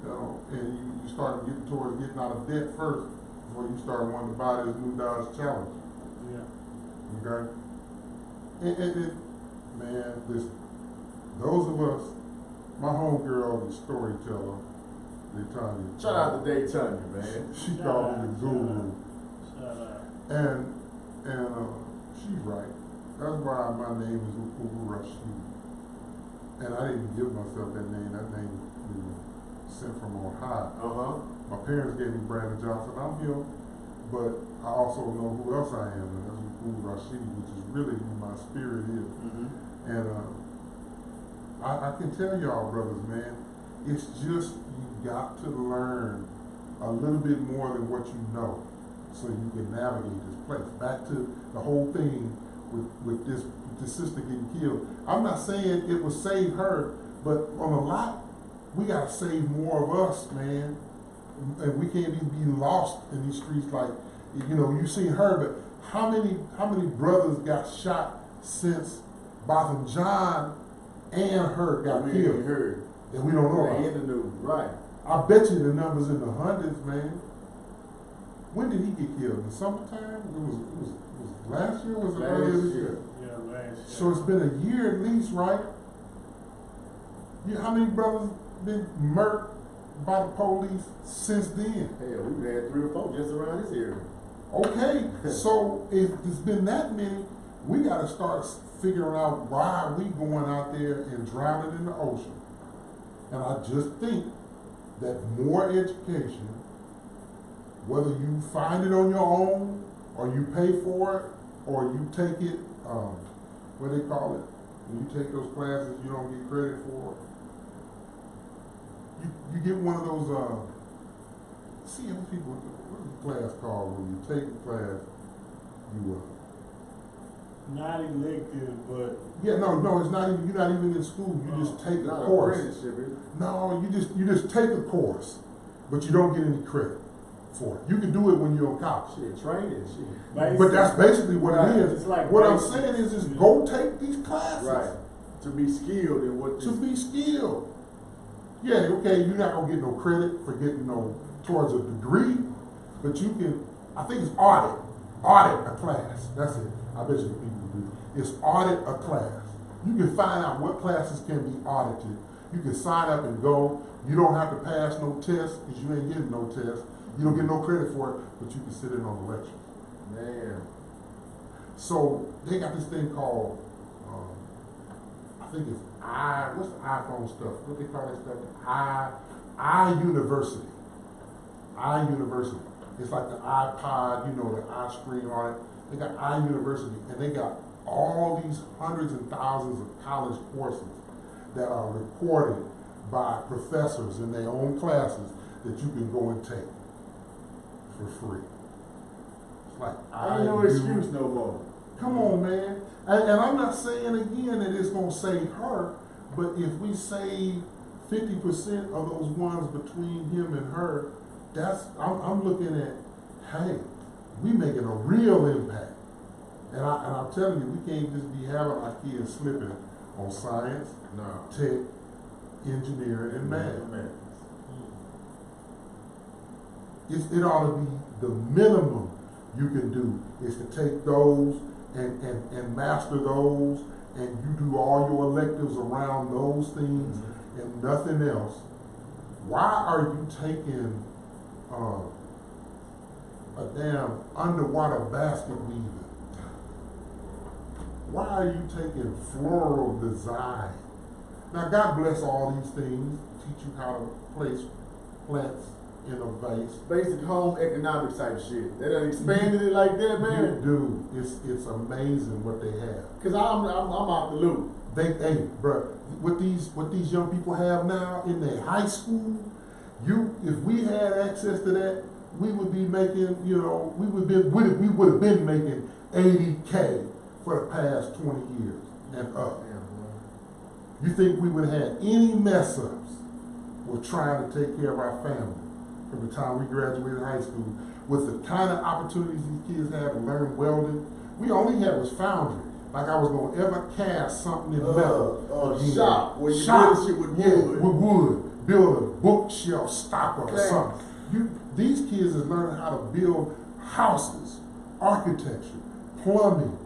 and you start getting towards getting out of debt first before you start wanting to buy this new Dodge Challenge. Yeah. Okay? And man, listen, those of us, my homegirl, the storyteller, Tanya. Shout out to Daytona, man. She called me the guru. Shout out. And she's right. That's why my name is Ukuu Rashidi. And I didn't give myself that name. That name was sent from on high. My parents gave me Brandon Johnson. I'm him, but I also know who else I am, and that's Ukuu Rashidi, which is really who my spirit is. And I can tell y'all, brothers, man, it's just you got to learn a little bit more than what you know, so you can navigate this place. Back to the whole thing with this sister getting killed. I'm not saying it will save her, but on a lot, we gotta save more of us, man. And we can't even be lost in these streets like, you seen her, but how many brothers got shot since Botham John and her got killed? Heard. And we don't know about in the news, right? I bet you the numbers in the hundreds, man. When did he get killed? In the summertime? It was last year? Or was it earlier this year? Yeah, last year. So it's been a year at least, right? How many brothers been murked by the police since then? Hell, we've had 3 or 4 just around this area. Okay, so if it's been that many, we got to start figuring out why we going out there and drowning in the ocean. And I just think that more education, whether you find it on your own, or you pay for it, or you take it, what they call it, when you take those classes you don't get credit for, you get one of those, see how people, what's the class called when you take the class, you Not elective, but yeah, no, it's not even, you're not even in school, you just take a Not course. apprenticeship, is it? No, you just take a course, but you don't get any credit for it. You can do it when you're in college. Shit, training, shit. But that's basically what Right. it is. It's like What I'm basic. saying is just go take these classes. Right. To be skilled in what To be skilled. Yeah, okay, you're not gonna get no credit for getting towards a degree, but you can, I think it's audit a class. That's it. I bet you people do. It's audit a class. You can find out what classes can be audited. You can sign up and go. You don't have to pass no tests because you ain't getting no tests. You don't get no credit for it, but you can sit in on the lectures. Man. So they got this thing called, I think it's what's the iPhone stuff? What they call that stuff? iUniversity. iUniversity. It's like the iPod, the iScreen on it. They got iUniversity, and they got all these hundreds and thousands of college courses that are recorded by professors in their own classes that you can go and take for free. It's like Ain't no excuse no more. Come on, man. And I'm not saying again that it's gonna save her, but if we save 50% of those ones between him and her, I'm looking at, hey, we making a real impact. And I'm telling you, we can't just be having our kids slipping on science, No. tech, engineering, and math. It ought to be the minimum you can do is to take those and master those, and you do all your electives around those things and nothing else. Why are you taking a damn underwater basket weaving? Why are you taking floral design? Now, God bless all these things, teach you how to place plants in a vase. Basic home economics type shit. They done expanded it like that, man. Dude, it's amazing what they have. Cause I'm out the loop. Hey, bro, what these young people have now in their high school, if we had access to that, we would be making, we would have been making $80K for the past 20 years. and up. Damn, boy. You think we would have had any mess ups with trying to take care of our family from the time we graduated high school with the kind of opportunities these kids have to learn welding? We only had was foundry. Like I was gonna ever cast something in metal. again. Shop, where you Shop, build shit with yeah, wood. with wood. Build a bookshelf stopper or Thanks. something. These kids is learning how to build houses, architecture, plumbing,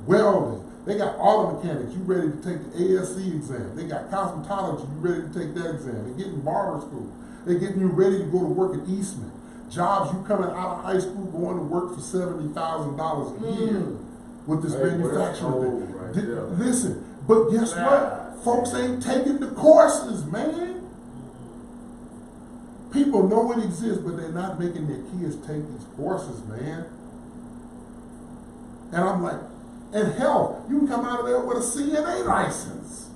welding. They got auto mechanics, you ready to take the ASC exam. They got cosmetology, you ready to take that exam. They're getting barber school. They're getting you ready to go to work at Eastman. Jobs, you coming out of high school going to work for $70,000 a year with this manufacturing thing. Right there. Listen, but guess what? Folks ain't taking the courses, man. People know it exists, but they're not making their kids take these courses, man. And I'm like, and hell, you can come out of there with a CNA license.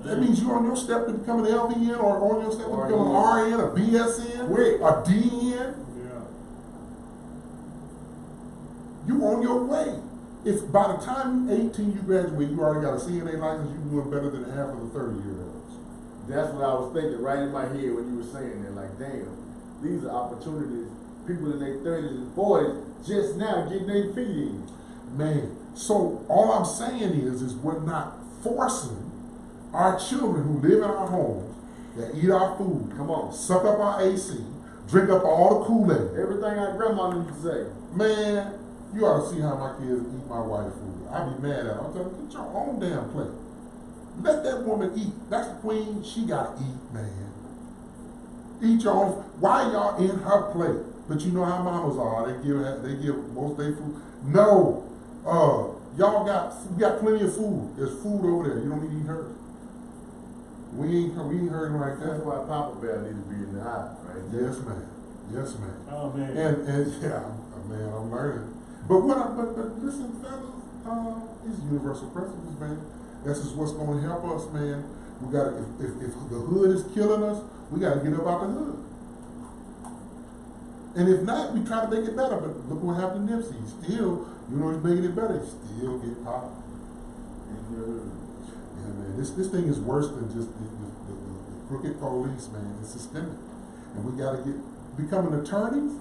That means you're on your step to become an LVN or on your step to become an RN, a BSN, Wait. a DN. Yeah. You on your way. If by the time you're 18, you graduate, you already got a CNA license, you're doing better than half of the 30-year-olds. That's what I was thinking right in my head when you were saying that. Like, damn, these are opportunities. People in their 30s and 40s just now getting their feet in. Man, so all I'm saying is we're not forcing our children who live in our homes, that eat our food, Come on. suck up our AC, drink up all the Kool-Aid. Everything our grandma used to say. Man, you ought to see how my kids eat my wife's food. I'd be mad at her. I'm telling them, get your own damn plate. Let that woman eat. That's the queen. She gotta eat, man. Eat your own. Why y'all in her plate? But you know how mamas are. They give most of their food. No, y'all we got plenty of food. There's food over there. You don't need to eat hers. We ain't hurting like That's that. why Papa Bear needs to be in the house, right? Yes, man. Yes, man. Oh man. And yeah, man, I'm learning. But listen, fellas, it's universal principles, man. This is what's going to help us, man. We got to, if the hood is killing us, we got to get up out the hood. And if not, we try to make it better. But look what happened to Nipsey. He still, he's making it better. He still get popped. Yeah, man. This thing is worse than just the crooked police, man. It's systemic. And we got to becoming attorneys.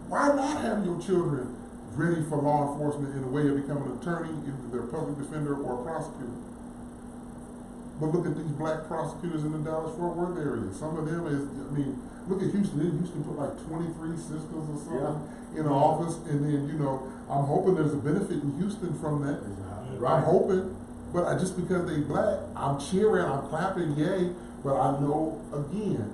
Why not have your children ready for law enforcement in the way of becoming an attorney, either they're a public defender or a prosecutor? But look at these black prosecutors in the Dallas-Fort Worth area. Some of them look at Houston. Didn't Houston put like 23 sisters or something in an office? And then, I'm hoping there's a benefit in Houston from that. Right. I'm hoping. But just because they black, I'm cheering, I'm clapping, yay. But I know, again.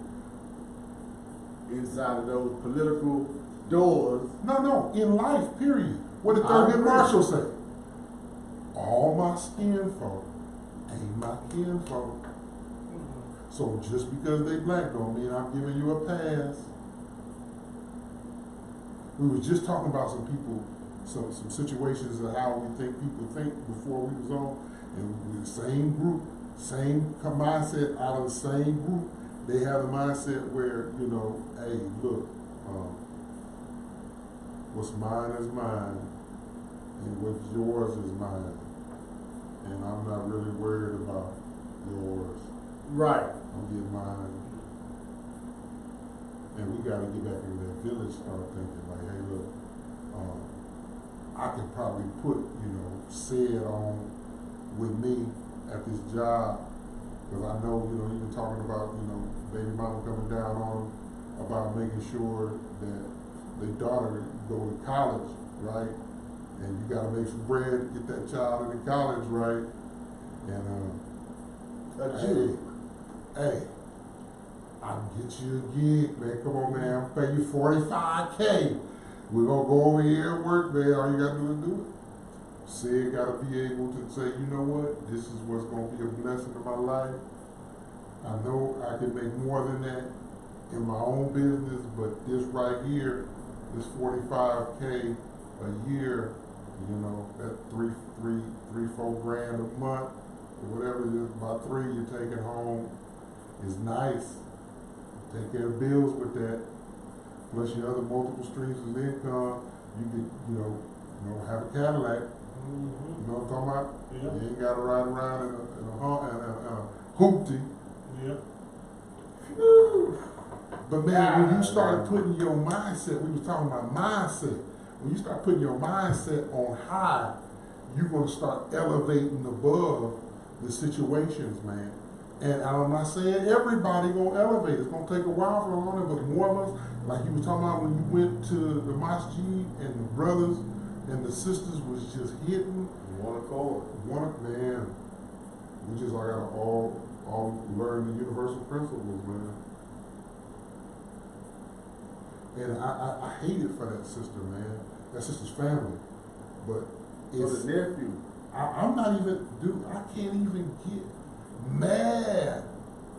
Inside of those political doors. No, in life, period. What did I Thurgood agree. Marshall say? All my skin folk ain't my kin folk. So just because they black don't mean I'm giving you a pass. We was just talking about some people, some situations of how we think people think before we was on, and the same group, same mindset out of the same group. They have a mindset where, hey, look, what's mine is mine, and what's yours is mine. And I'm not really worried about yours. Right. I'll get mine. And we gotta get back into that village, start thinking like, hey, look, I could probably put, Sid on with me at this job, because I know, even talking about, baby mama coming down on them about making sure that their daughter go to college, right? And you gotta make some bread to get that child into college, right? And hey, I'll get you a gig, man. Come on, man. I'll pay you $45K. We're gonna go over here and work, man. All you gotta do is do it. Sid gotta be able to say, you know what? This is what's gonna be a blessing in my life. I know I can make more than that in my own business, but this right here, this $45K a year, that $3, $4 grand a month, or whatever it is, about $3 you're taking home is nice. Take care of bills with that, plus your other multiple streams of income. You could, have a Cadillac, You know what I'm talking about? Yeah. You ain't got to ride around in a hoopty. Yeah. But man, when you start putting your mindset, we was talking about mindset. When you start putting your mindset on high, you're going to start elevating above the situations, man. And I'm not saying everybody going to elevate. It's going to take a while for all of it, but more of us, like you was talking about when you went to the masjid and the brothers and the sisters was just hitting. One accord. Man, we just got to all learn the universal principles, man. And I hate it for that sister, man. That sister's family. But it's the nephew. I'm not even, dude, I can't even get mad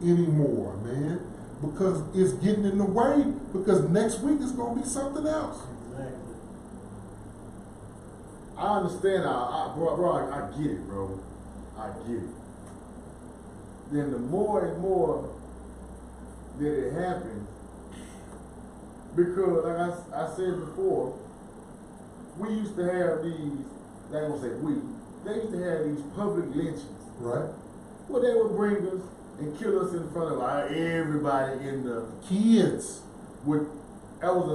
anymore, man. Because it's getting in the way. Because next week is going to be something else. Exactly. I understand. Bro, I get it, bro. I get it. Then the more and more that it happens, because like I said before, we used to have these, I ain't gonna say we, they used to have these public lynchings. Right. Well, they would bring us and kill us in front of everybody in the kids. That was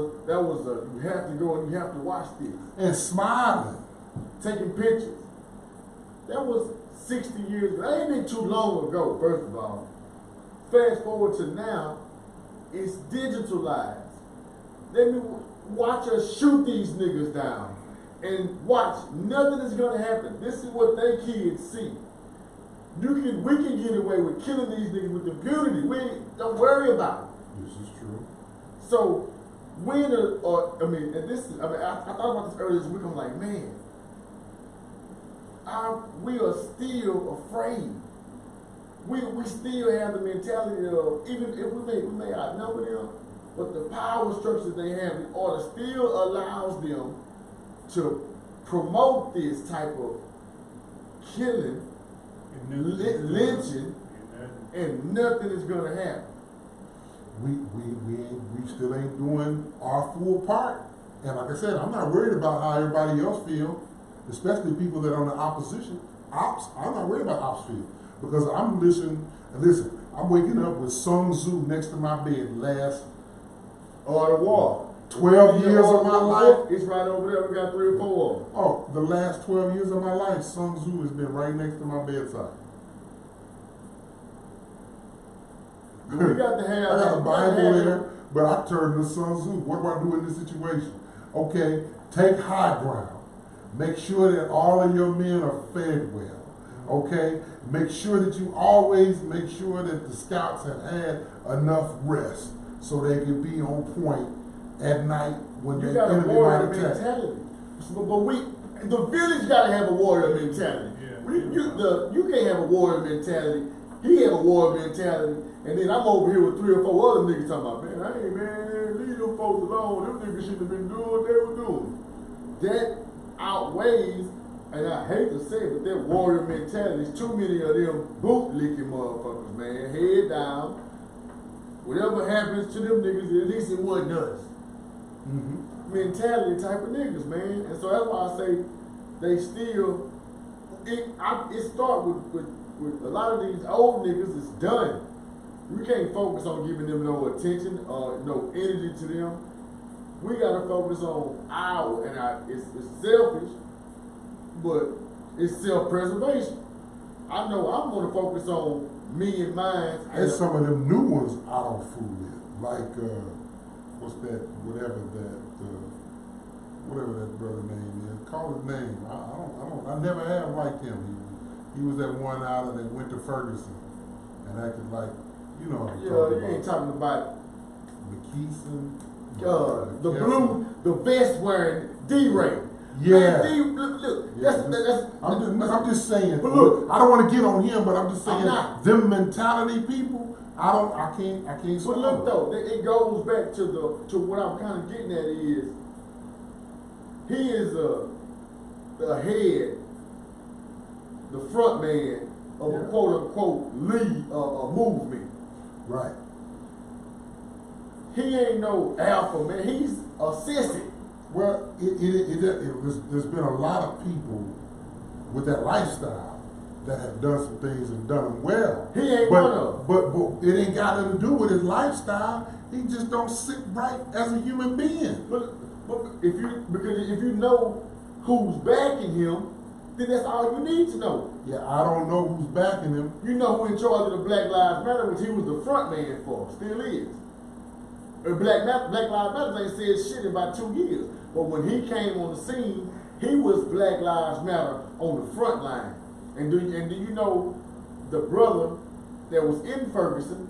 a you have to go and you have to watch this. And smiling. Taking pictures. That was 60 years ago. That ain't been too long ago, first of all. Fast forward to now, it's digitalized. Let me watch us shoot these niggas down. And watch, nothing is gonna happen. This is what they kids see. We can get away with killing these niggas with impunity. Don't worry about it. This is true. So I thought about this earlier this week. I'm like, man, we are still afraid. We still have the mentality of, even if we may outnumber them, but the power structure they have in order still allows them to promote this type of killing, lynching, and nothing is gonna happen. We still ain't doing our full part. And like I said, I'm not worried about how everybody else feel, especially people that are on the opposition. I'm not worried about ops feel. Because I'm listen, I'm waking up with Sun Tzu next to my bed On the wall. 12 years of my life. It's right over there. We got 3 or 4 of them. Oh, the last 12 years of my life, Sun Tzu has been right next to my bedside. We got to have. I got a Bible there, but I turned to Sun Tzu. What do I do in this situation? Okay, take high ground. Make sure that all of your men are fed well. Okay, make sure that you always make sure that the scouts have had enough rest so they can be on point at night when the enemy might attack. Mentality. But the village got to have a warrior mentality. Yeah. You can't have a warrior mentality. He have a warrior mentality, and then I'm over here with 3 or 4 other niggas talking about, man, leave them folks alone. Them niggas shouldn't have been doing what they were doing. That outweighs, and I hate to say it, but that warrior mentality is too many of them boot-licking motherfuckers, man. Head down. Whatever happens to them niggas, at least it wasn't us. Mm-hmm. Mentality type of niggas, man. And so that's why I say they still, it start with a lot of these old niggas, it's done. We can't focus on giving them no attention or no energy to them. We gotta focus on it's selfish, but it's self-preservation. I know I'm gonna focus on me and mine. And some of them new ones I don't fool with. Like, what's that, whatever that brother name is. Call his name. I never have liked him. He was that one out that went to Ferguson and acted like, you know what I'm talking about. You ain't talking about McKeeson. the vest wearing D-Ray. Yeah. Look, I'm just saying. But look, I don't want to get on him, but I'm just saying. I'm not. Them mentality people, I can't. But look though, it goes back to what I'm kind of getting at is he is the head, the front man of a quote unquote lead movement. Right. He ain't no alpha man. He's assistant. Well, there's been a lot of people with that lifestyle that have done some things and done them well. He ain't but, one of them. But it ain't got nothing to do with his lifestyle. He just don't sit right as a human being. But if you know who's backing him, then that's all you need to know. Yeah, I don't know who's backing him. You know who in charge of the Black Lives Matter, which he was the front man for, still is. Black Lives Matter ain't said shit in about 2 years. But when he came on the scene, he was Black Lives Matter on the front line. And do you know the brother that was in Ferguson,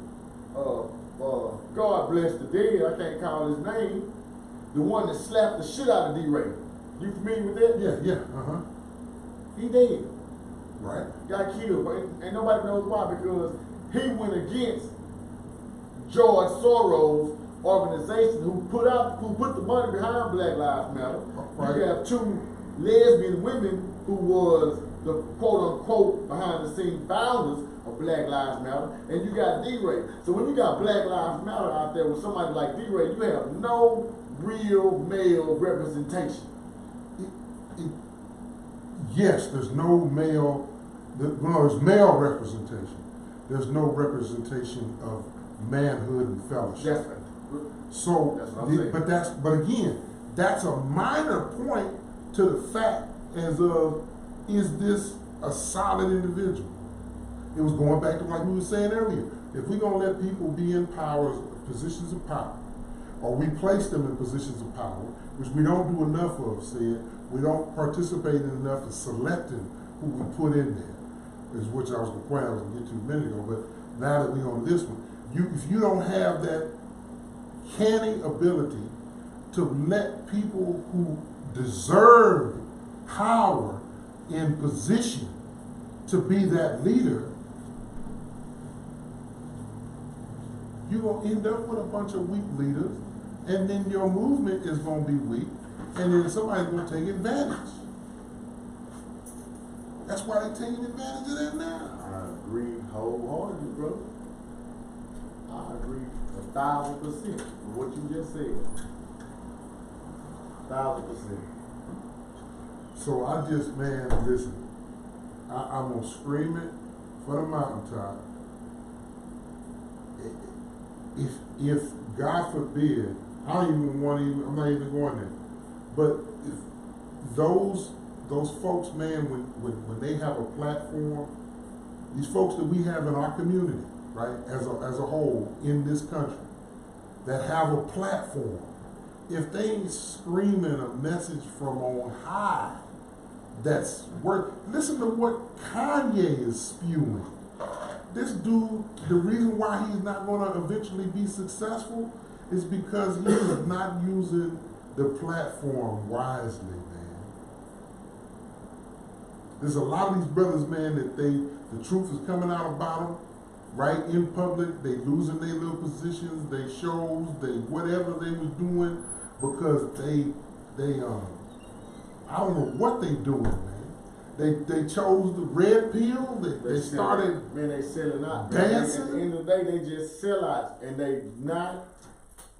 God bless the dead, I can't call his name, the one that slapped the shit out of D-Ray. You familiar with that? Yeah, He dead. Right. Got killed, and nobody knows why, because he went against George Soros' organization who put the money behind Black Lives Matter. Right. You have 2 lesbian women who was the quote unquote behind the scene founders of Black Lives Matter, and you got D-Ray. So when you got Black Lives Matter out there with somebody like D-Ray, you have no real male representation. Yes, there's no male, there's male representation. There's no representation of manhood and fellowship. That's right. So, That's what I'm saying. but again, that's a minor point to the fact as of, is this a solid individual? It was going back to like we were saying earlier. If we're gonna let people be in positions of power, or we place them in positions of power, which we don't do enough of, we don't participate in enough in selecting who we put in there, is which I was the point I was gonna get to a minute ago, but now that we're on this one, if you don't have that canny ability to let people who deserve power in position to be that leader, you're going to end up with a bunch of weak leaders, and then your movement is going to be weak, and then somebody's going to take advantage. That's why they're taking advantage of that now. I agree wholeheartedly, bro. I agree 1,000% with what you just said. 1,000%. So I just, man, listen, I'm going to scream it for the mountaintop. If God forbid, I'm not even going there, but if those folks, man, when they have a platform, these folks that we have in our community, right, as a whole in this country, that have a platform, if they ain't screaming a message from on high, that's worth. Listen to what Kanye is spewing. This dude, the reason why he's not going to eventually be successful is because he is not using the platform wisely, man. There's a lot of these brothers, man, that the truth is coming out about them, right in public. They losing their little positions, they shows, they whatever they was doing because they I don't know what they doing, man. They chose the red pill. They started. Man, they selling out. Dancing. At the end of the day, they just sell out, and they not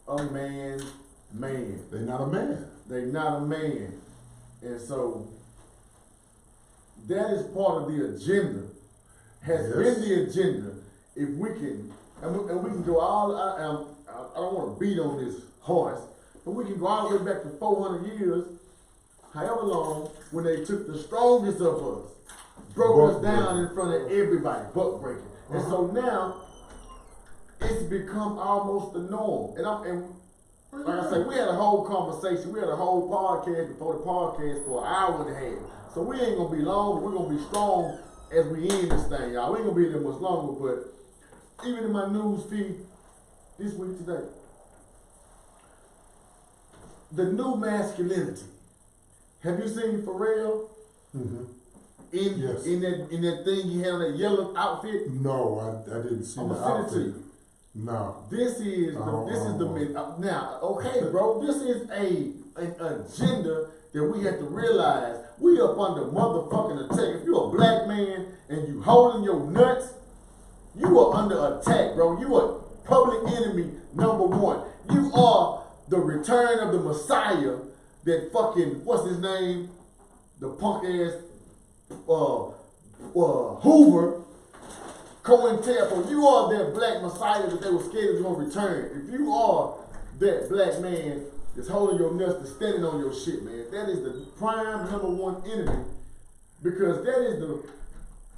a man. They not a man. They not a man, and so that is part of the agenda. Has been the agenda. If we can, and we can go all. I don't want to beat on this horse, but we can go all the way back to 400 years. However long, when they took the strongest of us, broke us down in front of everybody, buck breaking. And so now, it's become almost the norm. And like I say, we had a whole conversation, we had a whole podcast before the podcast for an hour and a half. So we ain't gonna be long, we're gonna be strong as we end this thing, y'all. We ain't gonna be there much longer, but even in my news feed this week today, the new masculinity. Have you seen Pharrell in that thing he had on that yellow outfit? No, I didn't see I'm the gonna outfit. send it to you. No. This is now. Okay, bro. This is an agenda that we have to realize. We up under motherfucking attack. If you're a black man and you holding your nuts, you are under attack, bro. You are public enemy number one. You are the return of the Messiah. That fucking, what's his name? The punk ass Hoover, COINTELPRO, you are that black messiah that they were scared was gonna return. If you are that black man that's holding your nuts, that's standing on your shit, man, that is the prime #1 enemy, because that is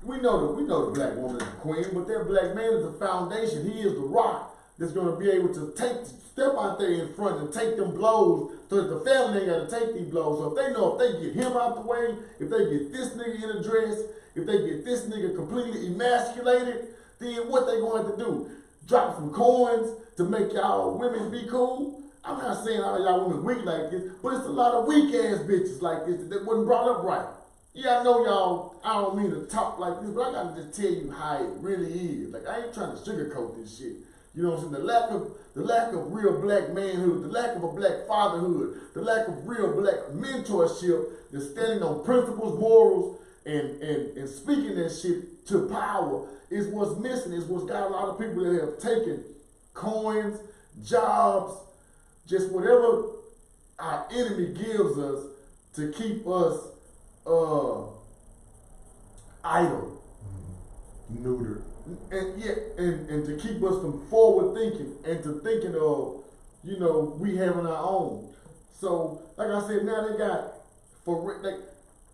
we know the black woman is the queen, but that black man is the foundation. He is the rock that's gonna be able to step out there in front and take them blows, so that the family ain't gotta take these blows. So if they know if they get him out the way, if they get this nigga in a dress, if they get this nigga completely emasculated, then what they going to do? Drop some coins to make y'all women be cool? I'm not saying all y'all women weak like this, but it's a lot of weak ass bitches like this that wasn't brought up right. Yeah, I know y'all, I don't mean to talk like this, but I gotta just tell you how it really is. Like, I ain't trying to sugarcoat this shit. You know what I'm saying? The lack of real black manhood, the lack of a black fatherhood, the lack of real black mentorship that's standing on principles, morals, and speaking that shit to power is what's missing, is what's got a lot of people that have taken coins, jobs, just whatever our enemy gives us to keep us idle. Neutered. And to keep us from forward thinking and to thinking of, we having our own. So, like I said, now they got,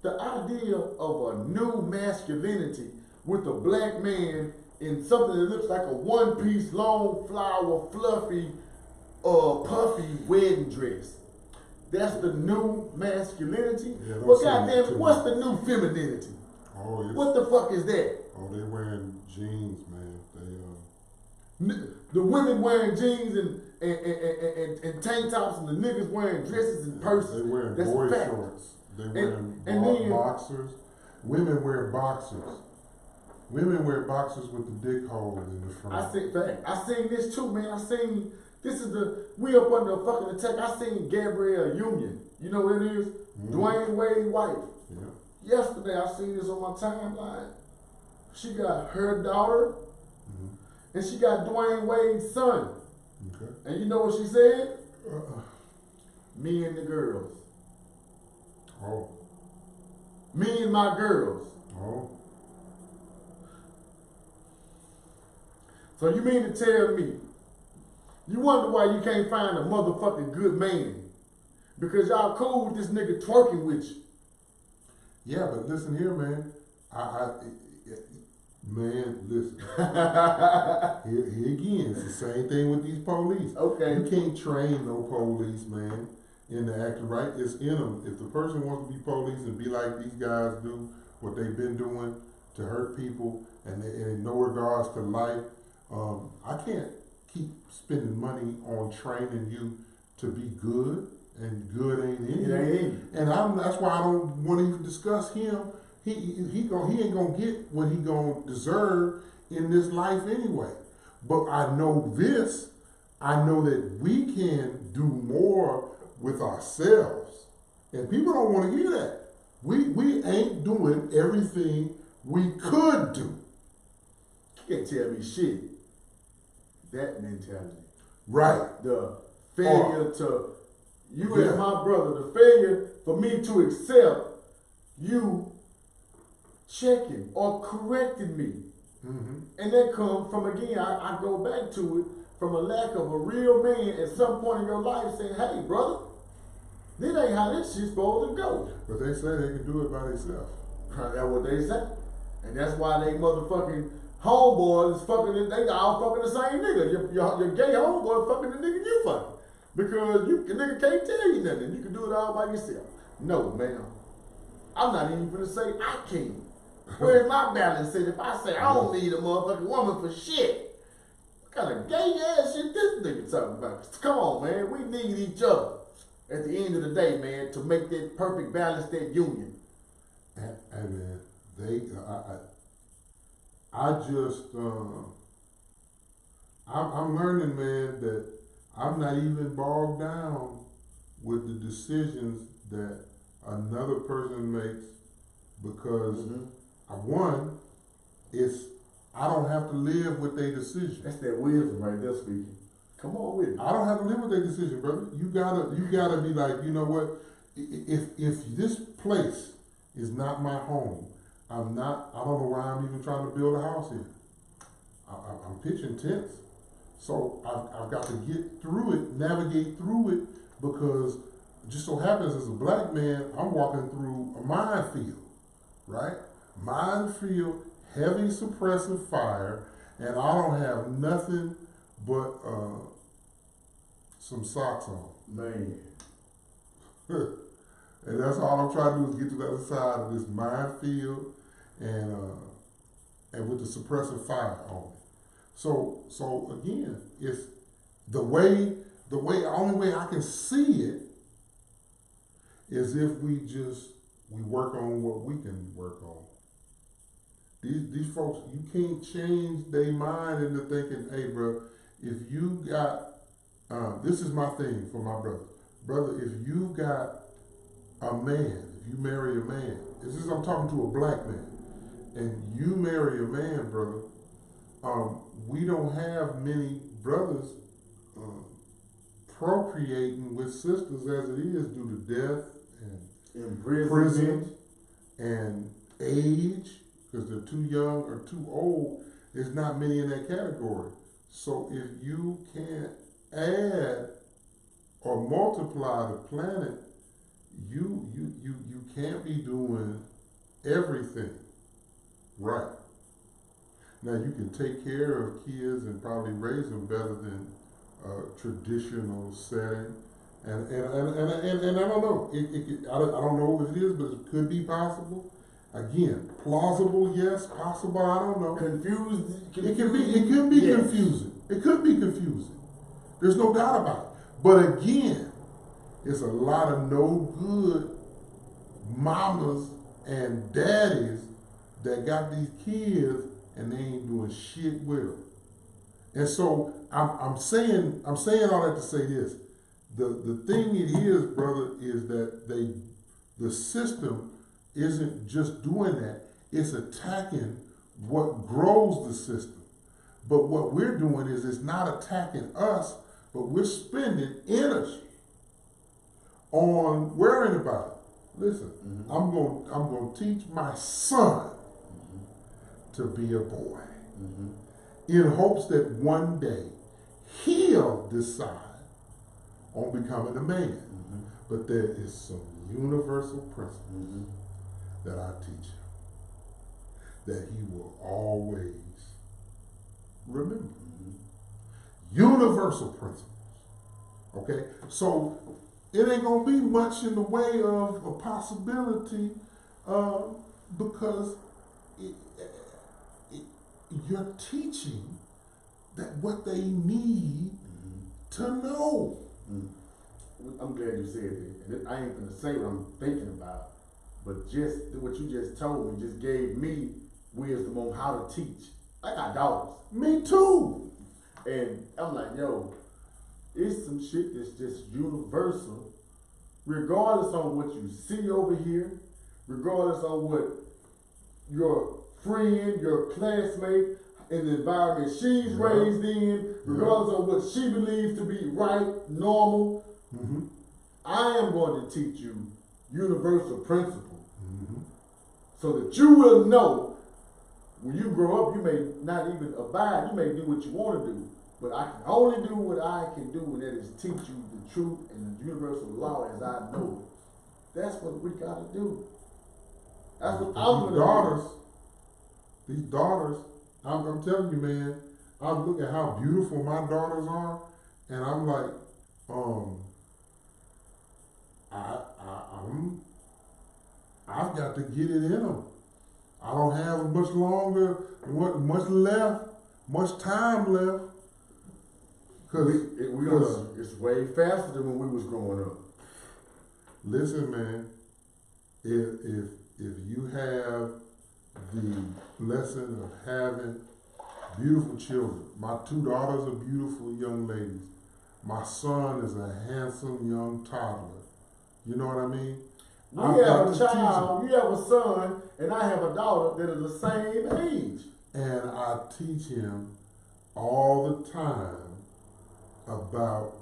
the idea of a new masculinity with a black man in something that looks like a one-piece, long flower, fluffy, puffy wedding dress. That's the new masculinity. Yeah, well, goddamn, what's the new femininity? Oh, what the fuck is that? Oh, they wearing jeans, man. The women wearing jeans and tank tops, and the niggas wearing dresses and purses. They wearing That's boy a fact. shorts. They wearing boxers. Women wear boxers. Women wear boxers with the dick hole in the front. I seen this too, man. We up under a fucking attack. I seen Gabrielle Union. You know what it is? Dwayne Wade's wife. Yeah. Yesterday I seen this on my timeline. She got her daughter, and she got Dwayne Wade's son. Okay. And you know what she said? Me and the girls. Oh. Me and my girls. Oh. So you mean to tell me, you wonder why you can't find a motherfucking good man? Because y'all cool with this nigga twerking with you. Yeah, but listen here, man. Man, listen. here again, it's the same thing with these police. Okay. You can't train no police, man, into acting right. It's in them. If the person wants to be police and be like these guys do, what they've been doing to hurt people, and in no regards to life, I can't keep spending money on training you to be good, and good ain't in you. And that's why I don't want to even discuss him. He ain't gonna get what he gonna deserve in this life anyway. But I know this. I know that we can do more with ourselves, and people don't want to hear that. We ain't doing everything we could do. You can't tell me shit. That mentality. Right. The failure to, you as my brother, the failure for me to accept you checking or correcting me. And that comes from, again, I go back to it, from a lack of a real man at some point in your life saying, hey, brother, this ain't how this shit's supposed to go. But they say they can do it by themselves. That's what they say. And that's why they motherfucking homeboys is fucking, they all fucking the same nigga. Your gay homeboy fucking the nigga you fucking. Because the nigga can't tell you nothing. You can do it all by yourself. No, man. I'm not even gonna say I can. Where's my balance at if I say I don't need a motherfucking woman for shit? What kind of gay ass shit this nigga talking about? Come on, man. We need each other at the end of the day, man, to make that perfect balance, that union. Hey, man, I'm learning, man, that I'm not even bogged down with the decisions that another person makes, because one, I don't have to live with their decision. That's that wisdom right there speaking. Come on with it. I don't have to live with their decision, brother. You gotta be like, you know what? If this place is not my home, I don't know why I'm even trying to build a house here. I'm pitching tents. So I've got to get through it, navigate through it, because it just so happens as a black man, I'm walking through a minefield, right? Minefield, heavy suppressive fire, and I don't have nothing but some socks on. Man. And that's all I'm trying to do is get to the other side of this minefield and with the suppressive fire on it. So again, it's the only way I can see it is if we work on what we can work on. These folks, you can't change their mind into thinking, hey bro, if you got, this is my thing for my brother. Brother, if you got a man, if you marry a man, I'm talking to a black man, and you marry a man, brother, we don't have many brothers procreating with sisters as it is due to death and prison and age, because they're too young or too old. There's not many in that category. So if you can't add or multiply the planet, you can't be doing everything right. Now you can take care of kids and probably raise them better than traditional setting, and I don't know. I don't know if it is, but it could be possible. Again, plausible, yes. Possible, I don't know. Confused. It could be yes. confusing. It could be confusing. There's no doubt about it. But again, it's a lot of no good mamas and daddies that got these kids and they ain't doing shit with them. And so I'm saying all that to say this. The thing it is, brother, is that the system isn't just doing that, it's attacking what grows the system. But what we're doing is it's not attacking us, but we're spending energy on worrying about it. Listen, I'm going to teach my son to be a boy in hopes that one day he'll decide on becoming a man. But there is some universal principles that I teach him that he will always remember. Universal principles. Okay? So it ain't gonna be much in the way of a possibility because you're teaching that what they need to know. I'm glad you said that. And I ain't gonna say what I'm thinking about, but just what you just told me just gave me wisdom on how to teach. I got daughters. Me too. And I'm like, yo, it's some shit that's just universal, regardless on what you see over here, regardless on what your friend, your classmate, in the environment she's raised in, regardless of what she believes to be right, normal. I am going to teach you universal principles so that you will know when you grow up, you may not even abide, you may do what you want to do, but I can only do what I can do, and that is teach you the truth and the universal law as I know it. That's what we got to do. That's what I'm going to do. These daughters, I'm telling you, man, I look at how beautiful my daughters are, and I'm like, I've got to get it in them. I don't have much time left. It's way faster than when we was growing up. Listen, man, if you have the blessing of having beautiful children, my two daughters are beautiful young ladies. My son is a handsome young toddler. You know what I mean? We have a child, you have a son, and I have a daughter that is the same age. And I teach him all the time about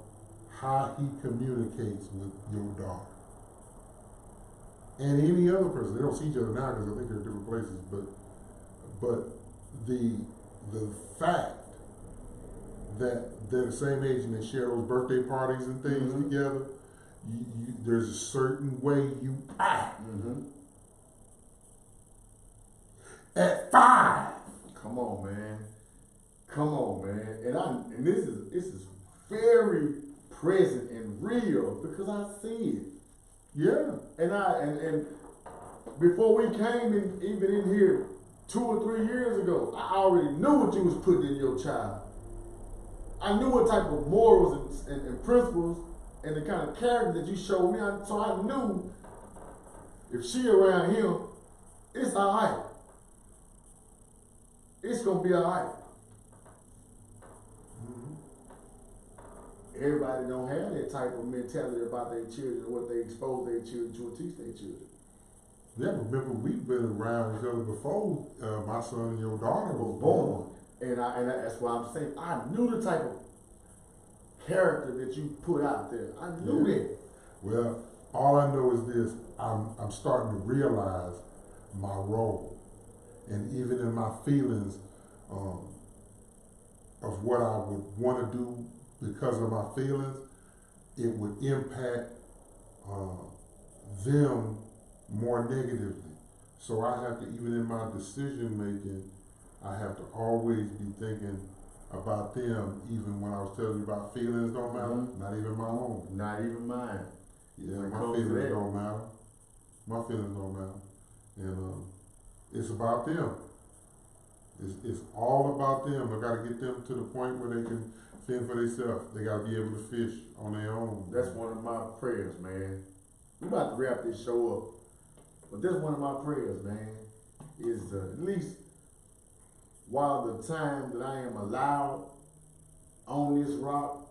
how he communicates with your daughter. and any other person. They don't see each other now because I think they're in different places. But the fact that they're the same age and they share those birthday parties and things together, there's a certain way you act. At 5. Come on, man. Come on, man. And this is very present and real because I see it. Yeah. And before we came in, even in here 2 or 3 years ago, I already knew what you was putting in your child. I knew what type of morals and principles and the kind of character that you showed me. So I knew if she around him, it's all right. It's going to be all right. Everybody don't have that type of mentality about their children and what they expose their children to and teach their children. Yeah, remember we've been around each other before my son and your daughter was born. And that's why I'm saying I knew the type of character that you put out there. I knew that. Well, all I know is this: I'm starting to realize my role, and even in my feelings of what I would want to do because of my feelings, it would impact them more negatively. So I have to, even in my decision making, I have to always be thinking about them, even when I was telling you about feelings don't matter, not even my own. Not even mine. Yeah, my feelings don't matter. My feelings don't matter. And it's about them. It's all about them. I gotta get them to the point where they can fend for themselves. They gotta be able to fish on their own. That's one of my prayers, man. We're about to wrap this show up. But that's one of my prayers, man, is at least while the time that I am allowed on this rock,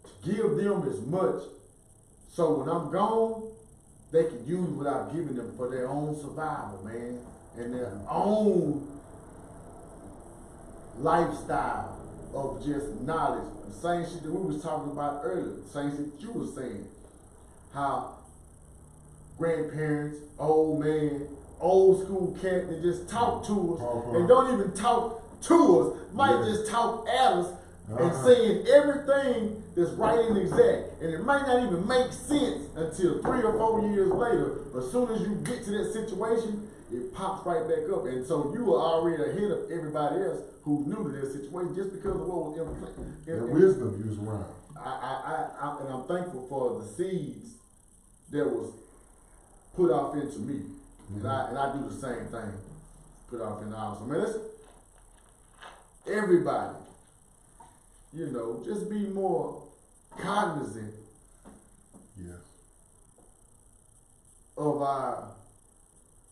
to give them as much so when I'm gone, they can use what I've given them for their own survival, man, and their own lifestyle of just knowledge. The same shit that we was talking about earlier, the same shit that you were saying, how grandparents, old man, old school cat that just talk to us and don't even talk to us, might just talk at us and saying everything that's right and exact. And it might not even make sense until 3 or 4 years later. But as soon as you get to that situation, it pops right back up. And so you were already ahead of everybody else who knew to this situation just because of what was implanted. The wisdom you was around. And I'm thankful for the seeds that was put off into me. And I do the same thing. Put off in the house. I mean, listen, everybody, you know, just be more cognizant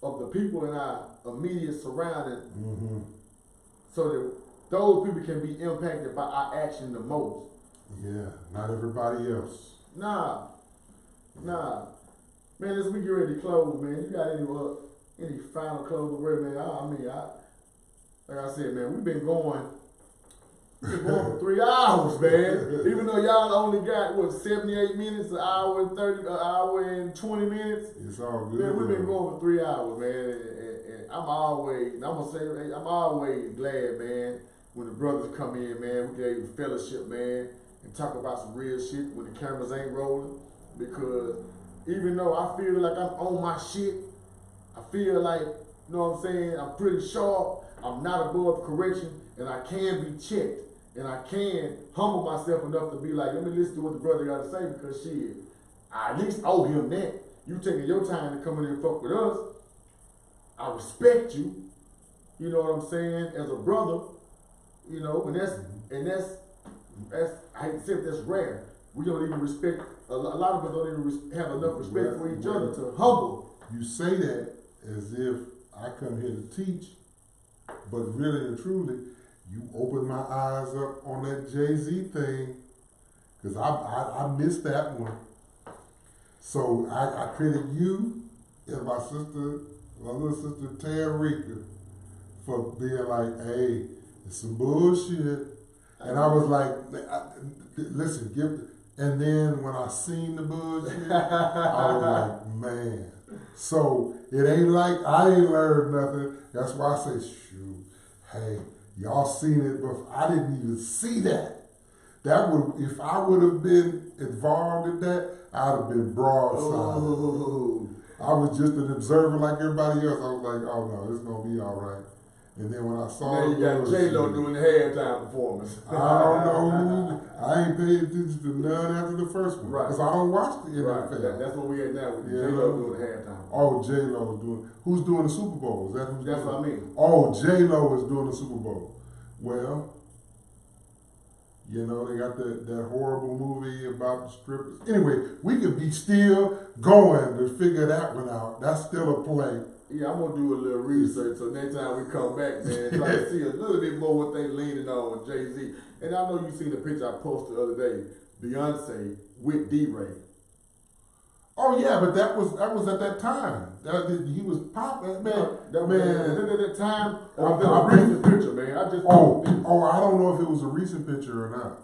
of the people in our immediate surrounding, so that those people can be impacted by our action the most. Yeah, not everybody else. Nah. Man, as we get ready to close, man, you got any final closing word, man? Like I said, man, we've been going for 3 hours, man. Even though y'all only got, 78 minutes, an hour and 30, an hour and 20 minutes. It's all good. Man, we've been going for 3 hours, man. And I'm always glad, man, when the brothers come in, man, we get able to fellowship, man, and talk about some real shit when the cameras ain't rolling. Because even though I feel like I'm on my shit, I feel like, you know what I'm saying, I'm pretty sharp, I'm not above correction, and I can be checked. And I can humble myself enough to be like, let me listen to what the brother got to say, because shit, I at least owe him that. You taking your time to come in and fuck with us. I respect you. You know what I'm saying? As a brother, you know, and that's I hate to say it, that's rare. We don't even respect. A lot of us don't even have enough respect for each other to humble. You say that as if I come here to teach, but really and truly, you open my eyes up on that Jay-Z thing, because I missed that one. So I credit you and my little sister Tarika, for being like, hey, it's some bullshit. And I was like, listen, And then when I seen the bullshit, I was like, man. So it ain't like I ain't learned nothing. That's why I say, shoot, hey, y'all seen it, but I didn't even see that. That would, if I would have been involved in that, I'd have been broadsided. Ooh. I was just an observer like everybody else. I was like, oh no, it's gonna be all right. And then when I saw Now you got J-Lo doing the halftime performance. I don't know. I ain't paid attention to none after the first one. Right. Because I don't watch the NFL. Right. That's what we at now with Yeah. J-Lo doing the halftime. Oh, J-Lo is doing. Who's doing the Super Bowl? Is that who's That's doing what I mean. Oh, J-Lo is doing the Super Bowl. Well, you know, they got that horrible movie about the strippers. Anyway, we could be still going to figure that one out. That's still a play. Yeah, I'm gonna do a little research so next time we come back, man, try to see a little bit more what they leaning on with Jay-Z. And I know you seen the picture I posted the other day, Beyonce with D-Ray. Oh yeah, but that was at that time. He was popping, man. That man. at that time, I a recent picture, man. I just posted this. I don't know if it was a recent picture or not.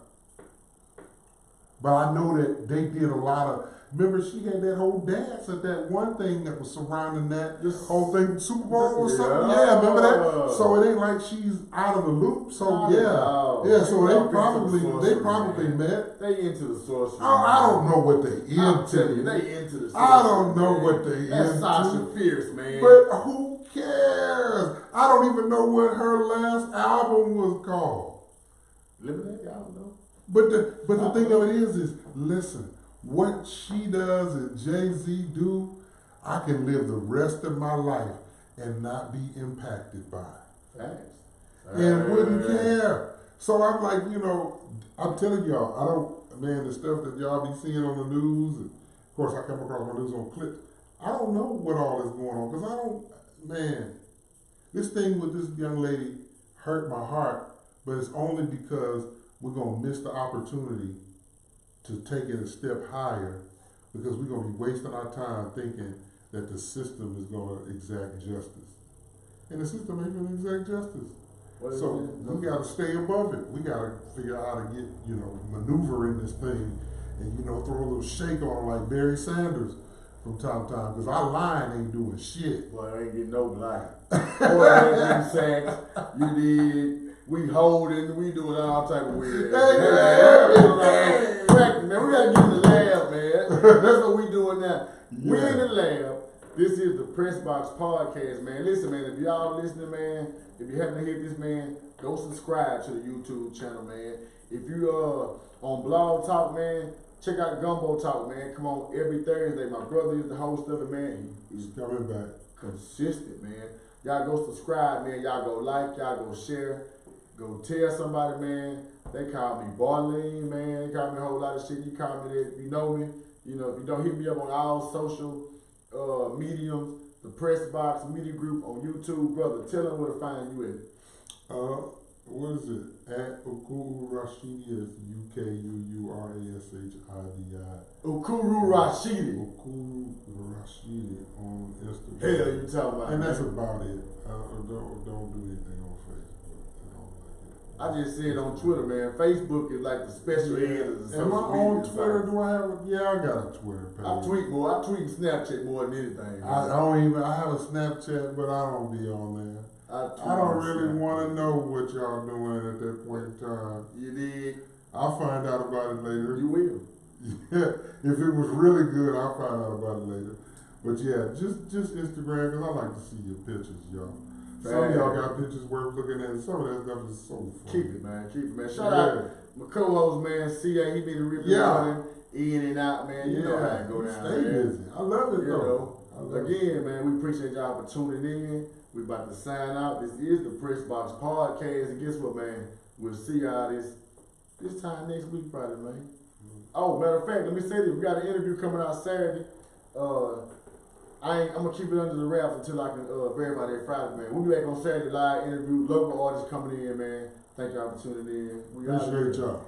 But I know that they did a lot of. Remember, she had that whole dance at that one thing that was surrounding that whole thing, Super Bowl or something. Yeah, remember that? So it ain't like she's out of the loop. So yeah. So they probably met. They into the sorcery. I don't know what they into. I'm telling you, they into the sorcery. I don't know what they That's into. Sasha Fierce, man. But who cares? I don't even know what her last album was called. Lemonade, I don't know. But the thing of it is listen, what she does and Jay-Z do, I can live the rest of my life and not be impacted by it. Thanks. And wouldn't care. So I'm like, I'm telling y'all, the stuff that y'all be seeing on the news, and of course I come across my news on clips, I don't know what all is going on, because this thing with this young lady hurt my heart, but it's only because we're going to miss the opportunity to take it a step higher, because we're going to be wasting our time thinking that the system is going to exact justice. And the system ain't going to exact justice. So we got to stay above it. We got to figure out how to get, maneuver in this thing and, throw a little shake on like Barry Sanders from time to time, because our line ain't doing shit. Well, I ain't getting no line. Boy, I ain't getting sacks. You did. We holding, we doing all type of weird. Man, we gotta get in the lab, man. That's what we doing now. Yeah. We in the lab. This is the Pressbox podcast, man. Listen, man, if y'all listening, man, if you haven't hit this, man, go subscribe to the YouTube channel, man. If you on Blog Talk, man, check out Gumbo Talk, man. Come on every Thursday. My brother is the host of it, man. He's coming back. Consistent, man. Y'all go subscribe, man. Y'all go like, y'all go share. Go tell somebody, man. They call me Barleen, man. They call me a whole lot of shit. You call me that. You know me. If you don't hit me up on all social mediums, the Pressbox Media Group on YouTube, brother, tell them where to find you at. What is it? At Ukuu Rashidi is Ukuurashidi. Ukuu Rashidi. Ukuu Rashidi on Instagram. Hell, you talking about? And that's about it. Don't do anything on Facebook. I just said on Twitter, man. Facebook is like the special end of the Am I social on media Twitter? site. Do I have I got a Twitter page. I tweet more. I tweet and Snapchat more than anything. I have a Snapchat, but I don't be on there. I don't really want to know what y'all doing at that point in time. You did. I'll find out about it later. You will. Yeah, if it was really good, I'll find out about it later. But yeah, just Instagram, because I like to see your pictures, y'all. Some of y'all got pictures worth looking at. Some of that stuff is so fun. Keep it, man. Shout out my co-host, man. CA, he been ripping running in and out, man. You know how it go down. Stay busy. I love it, though. Again, man, we appreciate y'all for tuning in. We about to sign out. This is the Pressbox podcast, and guess what, man? We'll see y'all this time next week, probably, man. Oh, matter of fact, let me say this: we got an interview coming out Saturday. I'm gonna keep it under the wraps until I can verify that Friday, man. We'll be back on Saturday live interview, local artists coming in, man. Thank y'all for tuning in. Appreciate y'all.